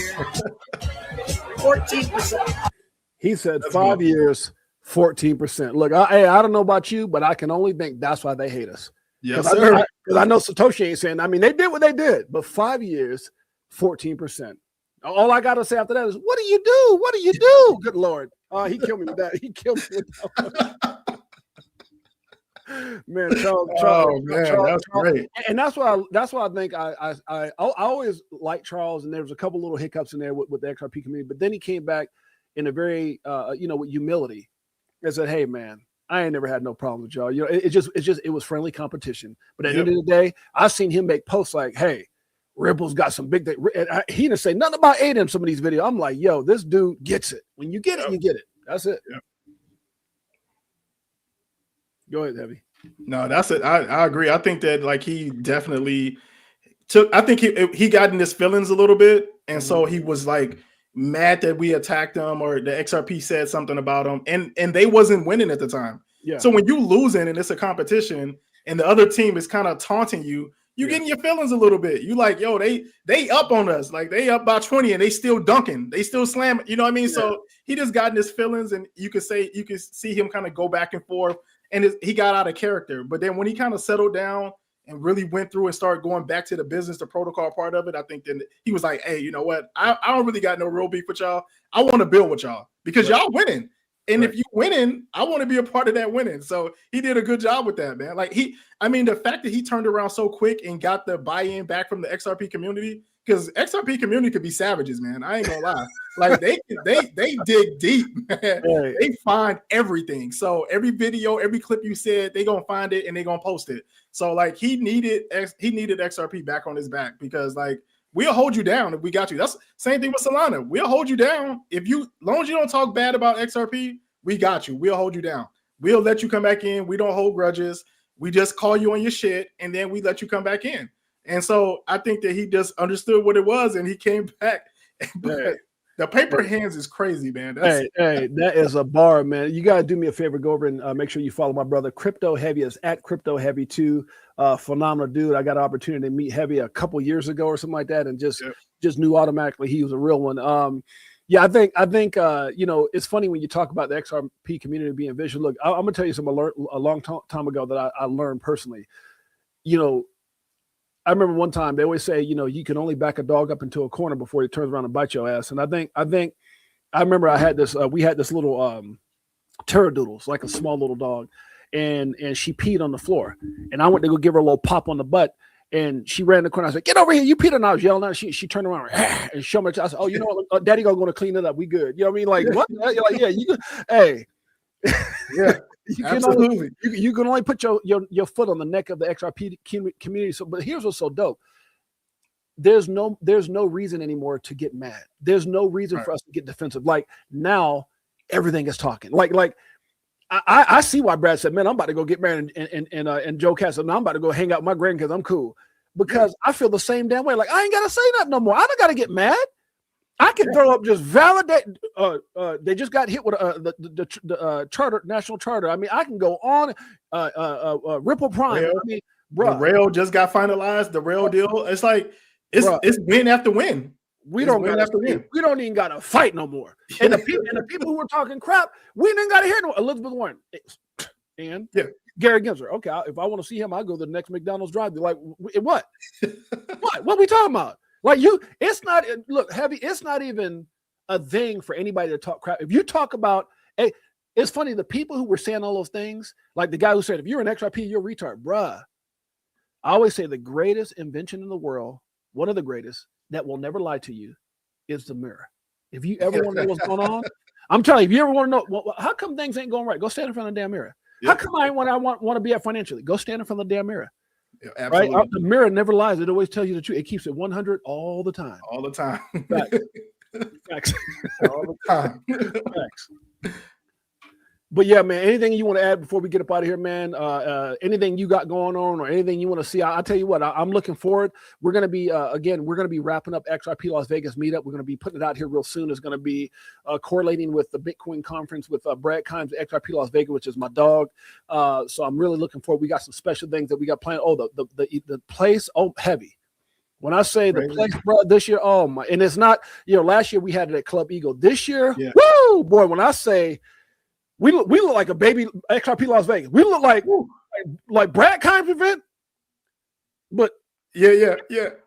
14%.
He said 5 years, 14%. Look, I don't know about you, but I can only think that's why they hate us.
Yes, sir.
Because I know Satoshi ain't saying. I mean, they did what they did, but 5 years, 14%. All I gotta say after that is, what do you do? What do you do? Good Lord. He killed me with that. He killed me with that one. Man, Charles,
that's great.
And that's why I think I always liked Charles, and there was a couple little hiccups in there with the XRP community, but then he came back in a very with humility and said, "Hey, man, I ain't never had no problem with y'all. It was friendly competition. But at the end of the day, I seen him make posts like, hey, Ripple's got some big thing. He didn't say nothing about ADA in some of these videos. I'm like, yo, this dude gets it. When you get it, you get it. That's it.
Yep.
Go ahead, Heavy.
No, that's it. I agree. I think that like he definitely took. I think he got in his feelings a little bit, and so he was like mad that we attacked him or the XRP said something about him, and they wasn't winning at the time.
Yeah.
So when you losing and it's a competition, and the other team is kind of taunting you, you getting your feelings a little bit. You like, yo, they up on us, like they up by 20 and they still dunking, they still slamming. You know what I mean? Yeah. So he just got in his feelings, and you could see him kind of go back and forth. And he got out of character. But then when he kind of settled down and really went through and started going back to the business, the protocol part of it, I think then he was like, hey, you know what? I don't really got no real beef with y'all. I want to build with y'all because y'all winning. And if you winning, I want to be a part of that winning. So he did a good job with that, man. Like the fact that he turned around so quick and got the buy-in back from the XRP community, because XRP community could be savages, man. I ain't gonna lie. Like they dig deep, man. Right. They find everything. So every video, every clip you said, they gonna find it and they gonna post it. So like he needed XRP back on his back, because like we'll hold you down if we got you. That's same thing with Solana. We'll hold you down long as you don't talk bad about XRP. We got you. We'll hold you down. We'll let you come back in. We don't hold grudges. We just call you on your shit, and then we let you come back in. And so I think that he just understood what it was, and he came back. But the paper hands is crazy, man.
Hey, that is a bar, man. You got to do me a favor. Go over and make sure you follow my brother. Crypto Heavy is at Crypto Heavy 2. Phenomenal dude. I got an opportunity to meet Heavy a couple years ago or something like that, and just knew automatically he was a real one. I think it's funny when you talk about the XRP community being visual. Look, I'm going to tell you something a long time ago that I learned personally. I remember one time they always say, you can only back a dog up into a corner before he turns around and bites your ass. And I remember I had this, we had this little Terradoodles, like a small little dog, and she peed on the floor. And I went to go give her a little pop on the butt, and she ran in the corner. I said, get over here, you peed. And I was yelling at her. She turned around and showed me. I said, oh, you know what? Daddy going to clean it up. We good. You know what I mean? Like, what? You're like, yeah, you good. Hey.
Yeah. Absolutely.
You can only put your foot on the neck of the XRP community. So, but here's what's so dope. There's no reason anymore to get mad. There's no reason for us to get defensive. Like now, everything is talking. Like I see why Brad said, "Man, I'm about to go get married," and Joe Cass said, "No, I'm about to go hang out with my grandkids. I'm cool," because I feel the same damn way. Like I ain't gotta say nothing no more. I don't gotta get mad. I can throw up just validate. They just got hit with the charter, national charter. I mean, I can go on. Ripple Prime.
Rail,
I mean, bro,
the rail just got finalized. The rail deal. It's like it's win after win.
We don't even gotta fight no more. And the people who were talking crap, we didn't gotta hear no. Elizabeth Warren and Gary Gensler. Okay, if I want to see him, I'll go to the next McDonald's drive-thru. Like what? What we talking about? Like it's not. Look, Heavy. It's not even a thing for anybody to talk crap. If you talk about, it's funny. The people who were saying all those things, like the guy who said, "If you're an XRP, you're a retard," bruh. I always say the greatest invention in the world, one of the greatest, that will never lie to you, is the mirror. If you ever want to know what's going on, I'm telling you. If you ever want to know, well, how come things ain't going right? Go stand in front of the damn mirror. How come I want to be at financially? Go stand in front of the damn mirror.
Yeah, absolutely.
Right? The mirror never lies. It always tells you the truth. It keeps it 100 all the time.
All the time.
Facts.
All the time.
Facts. But yeah, man, anything you want to add before we get up out of here, man? Anything you got going on or anything you want to see? I'll tell you what, I'm looking forward. We're going to be, we're going to be wrapping up XRP Las Vegas meetup. We're going to be putting it out here real soon. It's going to be correlating with the Bitcoin conference with Brad Kimes, XRP Las Vegas, which is my dog. So I'm really looking forward. We got some special things that we got planned. Oh, the place, Heavy. When I say the place, bro, this year, oh my, and it's not, last year we had it at Club Eagle. This year, woo, boy, when I say, we look like a baby XRP Las Vegas. We look like Brad Kimes event. But
yeah.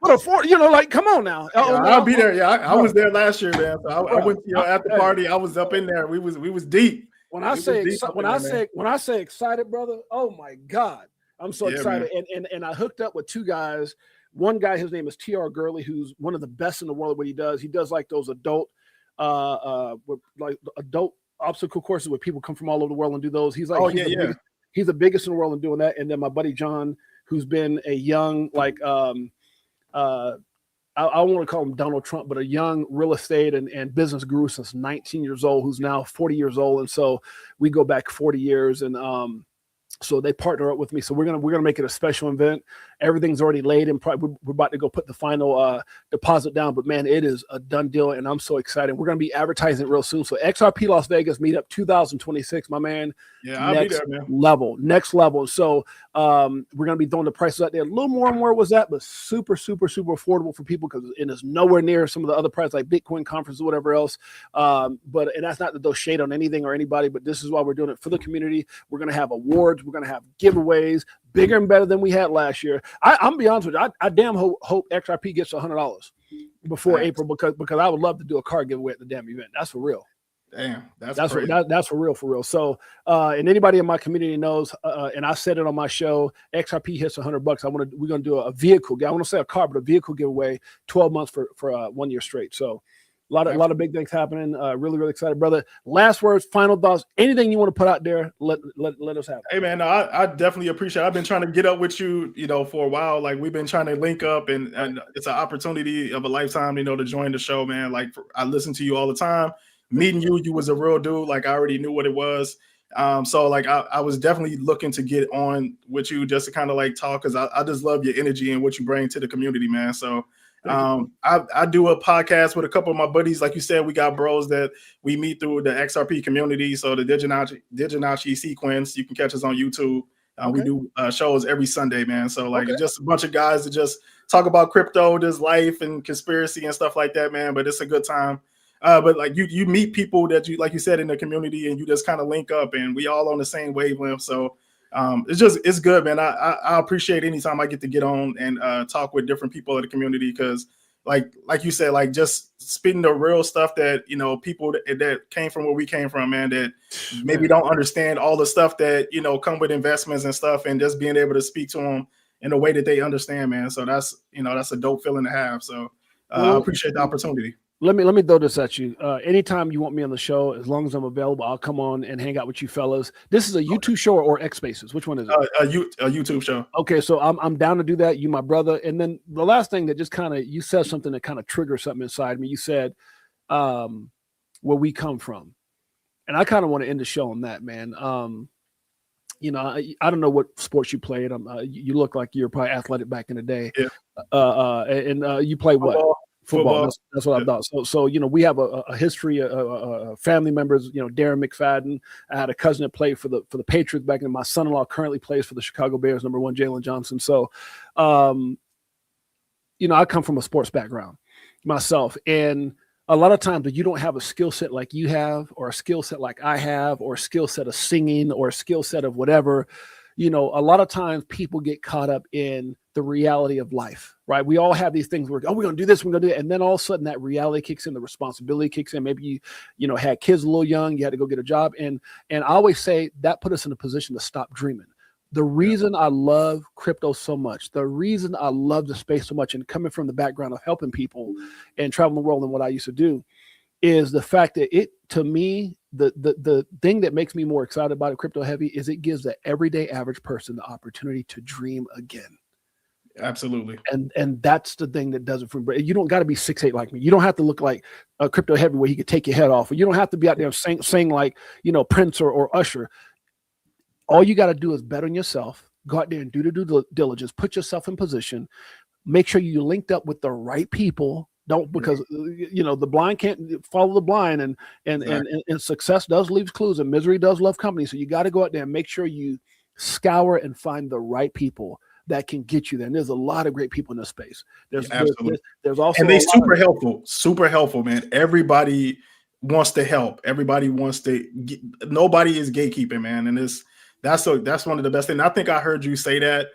But like, come on now.
I'll be there. Yeah, I was there last year, man. So I went to your after party. I was up in there. We was deep.
When I say excited, brother, oh my God, I'm so excited. And I hooked up with two guys. One guy, his name is TR Gurley, who's one of the best in the world at what he does. He does like those adult obstacle courses where people come from all over the world and do those. He's like, he's the biggest in the world in doing that. And then my buddy John, who's been a young, like, I want to call him Donald Trump, but a young real estate and business guru since 19 years old, who's now 40 years old. And so we go back 40 years. And so they partner up with me. So we're gonna make it a special event. Everything's already laid, and probably we're about to go put the final deposit down. But man, it is a done deal, and I'm so excited. We're gonna be advertising it real soon. So XRP Las Vegas meetup 2026, my man.
Yeah, I'll be there, man.
Next level. So we're gonna be throwing the prices out there a little more and where it was at, but super affordable for people because it is nowhere near some of the other prices like Bitcoin conferences or whatever else. And that's not to throw shade on anything or anybody, but this is why we're doing it for the community. We're gonna have awards. We're going to have giveaways bigger and better than we had last year. I'm be honest with you. I damn hope XRP gets $100 before April because I would love to do a card giveaway at the damn event. That's for real.
Damn, that's
for real. So, and anybody in my community knows, and I said it on my show, XRP hits $100. We're going to do a vehicle. I want to say a car, but a vehicle giveaway, 12 months for 1 year straight. So, a lot of big things happening. Really excited, brother. Last words, final thoughts. Anything you want to put out there? Let us have it.
Hey, man, I definitely appreciate it. I've been trying to get up with you, for a while. Like we've been trying to link up, and it's an opportunity of a lifetime, to join the show, man. Like I listen to you all the time. Meeting you was a real dude. Like I already knew what it was. So like I was definitely looking to get on with you just to kind of like talk because I just love your energy and what you bring to the community, man. So. I do a podcast with a couple of my buddies. Like you said, we got bros that we meet through the XRP community. So the Diginachi sequence, you can catch us on YouTube. We do shows every Sunday, man. So like just a bunch of guys that just talk about crypto, just life and conspiracy and stuff like that, man. But it's a good time. But like you meet people that you, like you said, in the community, and you just kind of link up, and we all on the same wavelength. So it's good, man. I appreciate any time I get to get on and talk with different people of the community because like you said, like just spitting the real stuff that people that came from where we came from, man, that maybe don't understand all the stuff that come with investments and stuff, and just being able to speak to them in a way that they understand, man. So that's a dope feeling to have. So I appreciate the opportunity.
Let me throw this at you. Anytime you want me on the show, as long as I'm available, I'll come on and hang out with you fellas. This is a YouTube show or X Spaces? Which one is it?
A YouTube show.
Okay, so I'm down to do that. You, my brother. And then the last thing that just kind of, you said something that kind of triggered something inside me. You said where we come from. And I kind of want to end the show on that, man. I don't know what sports you played. You look like you're probably athletic back in the day.
Yeah.
And you play what? Football. That's what I thought. So we have a history of family members. Darren McFadden. I had a cousin that played for the Patriots back then. My son-in-law currently plays for the Chicago Bears. #1, Jalen Johnson. So, I come from a sports background myself, and a lot of times you don't have a skill set like you have, or a skill set like I have, or a skill set of singing, or a skill set of whatever. A lot of times people get caught up in the reality of life, right? We all have these things where, we're going to do this, we're going to do it. And then all of a sudden that reality kicks in, the responsibility kicks in. Maybe you had kids a little young, you had to go get a job. And I always say that put us in a position to stop dreaming. The reason I love crypto so much, the reason I love the space so much, and coming from the background of helping people and traveling the world and what I used to do, is the fact that it, to me, the thing that makes me more excited about it, crypto heavy, is it gives the everyday average person the opportunity to dream again.
Absolutely.
And that's the thing that does it for me. You don't got to be 6'8" like me. You don't have to look like a crypto heavy where he could take your head off. Or you don't have to be out there saying like, Prince or Usher. All you got to do is bet on yourself. Go out there and do the due diligence. Put yourself in position. Make sure you linked up with the right people. Don't, because the blind can't follow the blind, and success does leave clues, and misery does love company. So you got to go out there and make sure you scour and find the right people that can get you there. And there's a lot of great people in this space. There's also,
and they super helpful, man. Everybody wants to help. Everybody wants to. Nobody is gatekeeping, man. And that's one of the best things. I think I heard you say that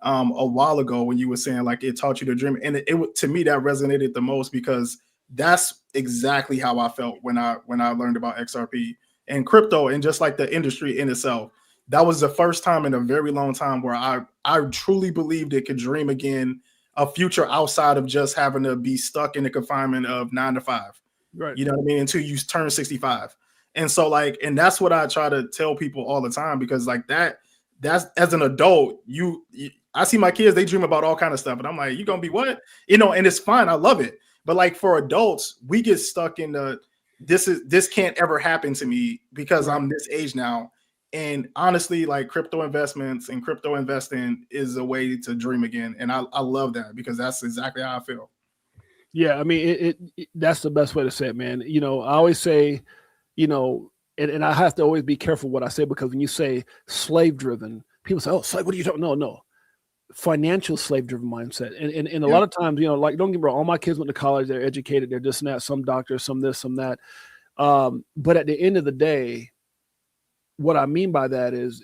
a while ago when you were saying like it taught you to dream, and it to me that resonated the most because that's exactly how I felt when I learned about XRP and crypto and just like the industry in itself. That was the first time in a very long time where I truly believed it could dream again, a future outside of just having to be stuck in the confinement of 9 to 5.
Right.
You know what I mean? Until you turn 65. And so like, and that's what I try to tell people all the time, because like that's as an adult, I see my kids, they dream about all kind of stuff. And I'm like, you gonna be what? You know, and it's fine. I love it. But like for adults, we get stuck in this can't ever happen to me because I'm this age now. And honestly, like crypto investments and crypto investing is a way to dream again. And I love that because that's exactly how I feel.
Yeah, I mean, it that's the best way to say it, man. You know, I always say, you know, and I have to always be careful what I say, because when you say slave driven, people say, oh, slave, what are you talking? No. Financial slave driven mindset. And a lot of times, you know, like, don't get me wrong, all my kids went to college, they're educated, they're this and that, some doctors, some this, some that. But at the end of the day, what I mean by that is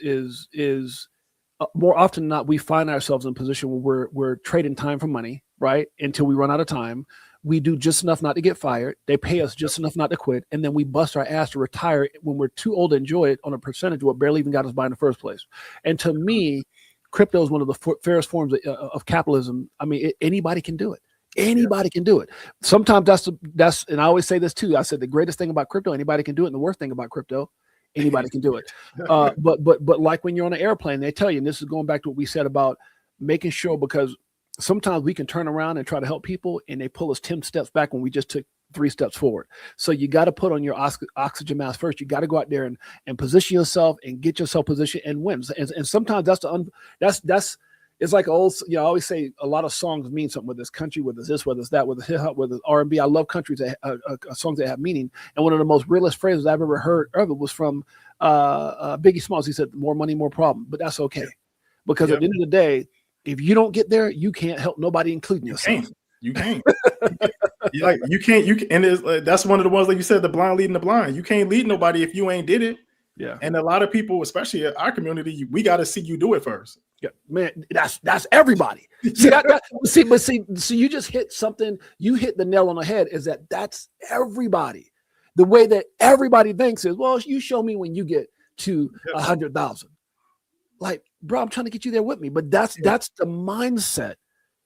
more often than not, we find ourselves in a position where we're trading time for money, right? Until we run out of time. We do just enough not to get fired. They pay us just enough not to quit. And then we bust our ass to retire when we're too old to enjoy it on a percentage of what barely even got us by in the first place. And to me, crypto is one of the fairest forms of capitalism. I mean, anybody can do it. Anybody can do it. Sometimes that's, and I always say this too. I said the greatest thing about crypto, anybody can do it. And the worst thing about crypto, anybody can do it. But like when you're on an airplane, they tell you, and this is going back to what we said about making sure, because sometimes we can turn around and try to help people and they pull us 10 steps back when we just took 3 steps forward. So you got to put on your oxygen mask first. You got to go out there and position yourself and get yourself positioned and win. And sometimes that's it's like old, you know, I always say a lot of songs mean something, with this country, with this, with this, that, with the hip hop, with the R&B. I love countries that songs that have meaning. And one of the most realest phrases I've ever heard of it was from Biggie Smalls. He said, more money, more problem, but that's okay. Because at the end of the day, if you don't get there, you can't help nobody, including yourself.
You can't. And that's one of the ones, like you said, the blind leading the blind. You can't lead nobody if you ain't did it.
Yeah.
And a lot of people, especially in our community, we got to see you do it first.
Yeah, man, that's everybody. See, you just hit something. You hit the nail on the head. Is that's everybody. The way that everybody thinks is, well, you show me when you get to 100,000. Like, bro, I'm trying to get you there with me. But that's the mindset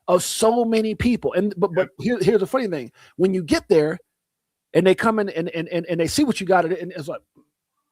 of so many people. And but here's the funny thing: when you get there, and they come in and they see what you got, and it's like,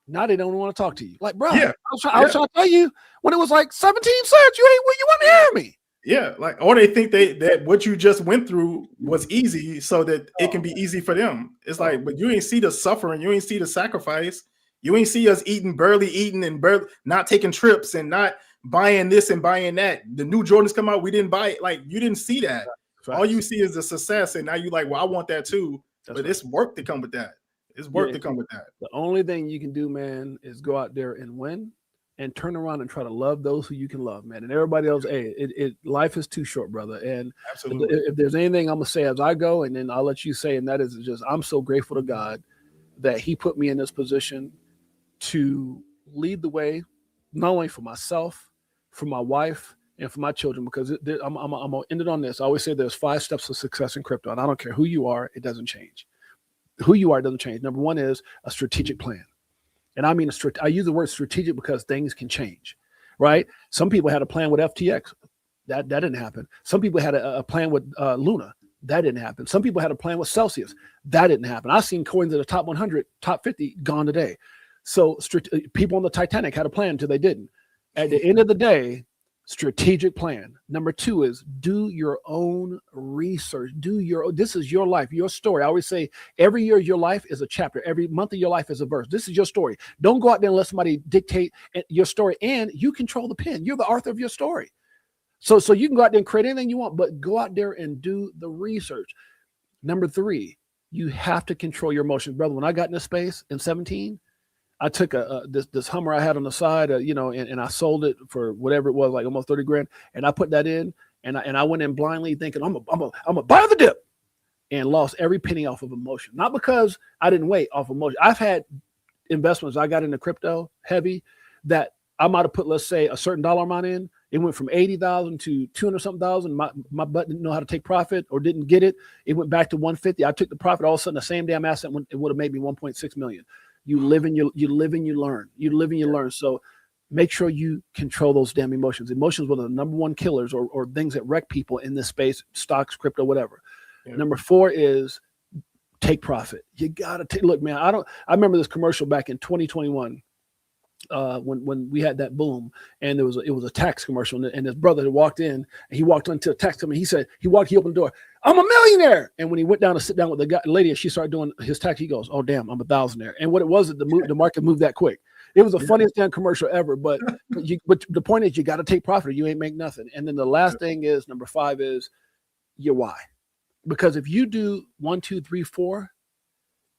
now they don't want to talk to you. Like, bro, I was trying to tell you when it was like 17 cents, you want to hear me.
Yeah, like, or they think that what you just went through was easy, so that it can be easy for them. It's like, but you ain't see the suffering, you ain't see the sacrifice, you ain't see us barely eating and barely not taking trips and not buying this and buying that. The new Jordans come out, we didn't buy it. Like, you didn't see that. All you see is the success, and now you like, well, I want that too. But it's work to come with that. It's work to come with that.
The only thing you can do, man, is go out there and win, and turn around and try to love those who you can love, man. And everybody else, hey, life is too short, brother. And absolutely, if there's anything I'm gonna say as I go, and then I'll let you say, and that is just, I'm so grateful to God that He put me in this position to lead the way, not only for myself, for my wife, and for my children. Because I'm gonna end it on this. I always say there's 5 steps to success in crypto, and I don't care who you are, it doesn't change. Who you are doesn't change. Number 1 is a strategic plan. And I mean, I use the word strategic because things can change, right? Some people had a plan with FTX. That didn't happen. Some people had a plan with Luna. That didn't happen. Some people had a plan with Celsius. That didn't happen. I've seen coins in the top 100, top 50 gone today. So people on the Titanic had a plan until they didn't. At the end of the day, strategic plan. Number 2 is do your own research. This is your life, your story. I always say every year of your life is a chapter. Every month of your life is a verse. This is your story. Don't go out there and let somebody dictate your story, and you control the pen. You're the author of your story. So you can go out there and create anything you want, but go out there and do the research. Number 3, you have to control your emotions. Brother, when I got in this space in 17, I took this Hummer I had on the side, and I sold it for whatever it was, like almost 30 grand. And I put that in, and I went in blindly thinking I'm a buy the dip, and lost every penny off of emotion. Not because I didn't wait, off emotion. I've had investments I got into crypto heavy that I might have put, let's say, a certain dollar amount in, It went from 80,000 to 200 something thousand. My butt didn't know how to take profit or didn't get it. It went back to 150. I took the profit. All of a sudden, the same damn asset it would have made me 1.6 million. You live and you learn. You live and you learn. So make sure you control those damn emotions. Emotions were the number one killers or things that wreck people in this space, stocks, crypto, whatever. Yeah. Number 4 is take profit. You gotta take. Look, man, I remember this commercial back in 2021. When we had that boom, and it was a tax commercial, and his brother had walked in, and he walked into a tax company. He said he opened the door. I'm a millionaire. And when he went down to sit down with the lady, she started doing his tax. He goes, "Oh damn, I'm a thousandaire." And what it was, the market moved that quick. It was the funniest damn commercial ever. But the point is, you got to take profit, or you ain't make nothing. And then the last thing is number 5 is your why, because if you do 1, 2, 3, 4,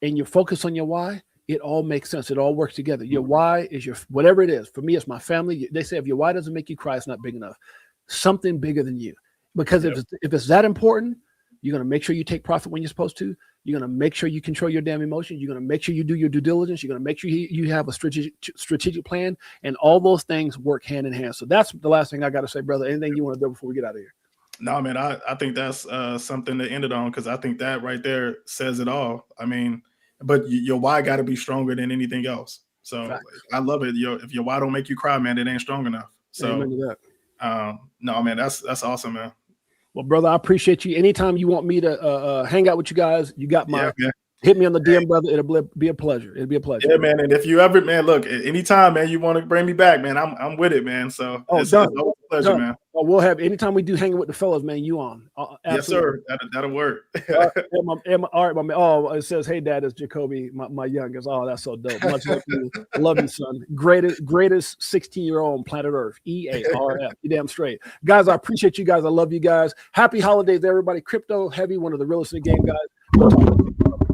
and you focus on your why, it all makes sense. It all works together. Your why is your whatever it is. For me, it's my family. They say if your why doesn't make you cry, it's not big enough. Something bigger than you. Because if it's that important, you're going to make sure you take profit when you're supposed to. You're going to make sure you control your damn emotions. You're going to make sure you do your due diligence. You're going to make sure you have a strategic plan. And all those things work hand in hand. So that's the last thing I got to say, brother. Anything you want to do before we get out of here?
No, man, I think that's something to end it on, because I think that right there says it all. I mean, but your why got to be stronger than anything else. So I love it. If your why don't make you cry, man, it ain't strong enough. So no, man, that's awesome, man.
Well, brother, I appreciate you. Anytime you want me to hang out with you guys, you got my hit me on the DM, brother. It'll be a pleasure. It'll be a pleasure.
Yeah, man. And if you ever, man, look, anytime, man, you want to bring me back, man, I'm with it, man. So it's always a pleasure, man.
Well, we'll have anytime we do hanging with the fellas, man. You on?
Yes, sir. That'll work.
All right, my man. Oh, it says, "Hey, Dad, it's Jacoby, my youngest." Oh, that's so dope. Much love to you. Love you, son. Greatest 16-year-old on planet Earth. EARF. You damn straight, guys. I appreciate you guys. I love you guys. Happy holidays, everybody. Crypto heavy, one of the realest in the game, guys.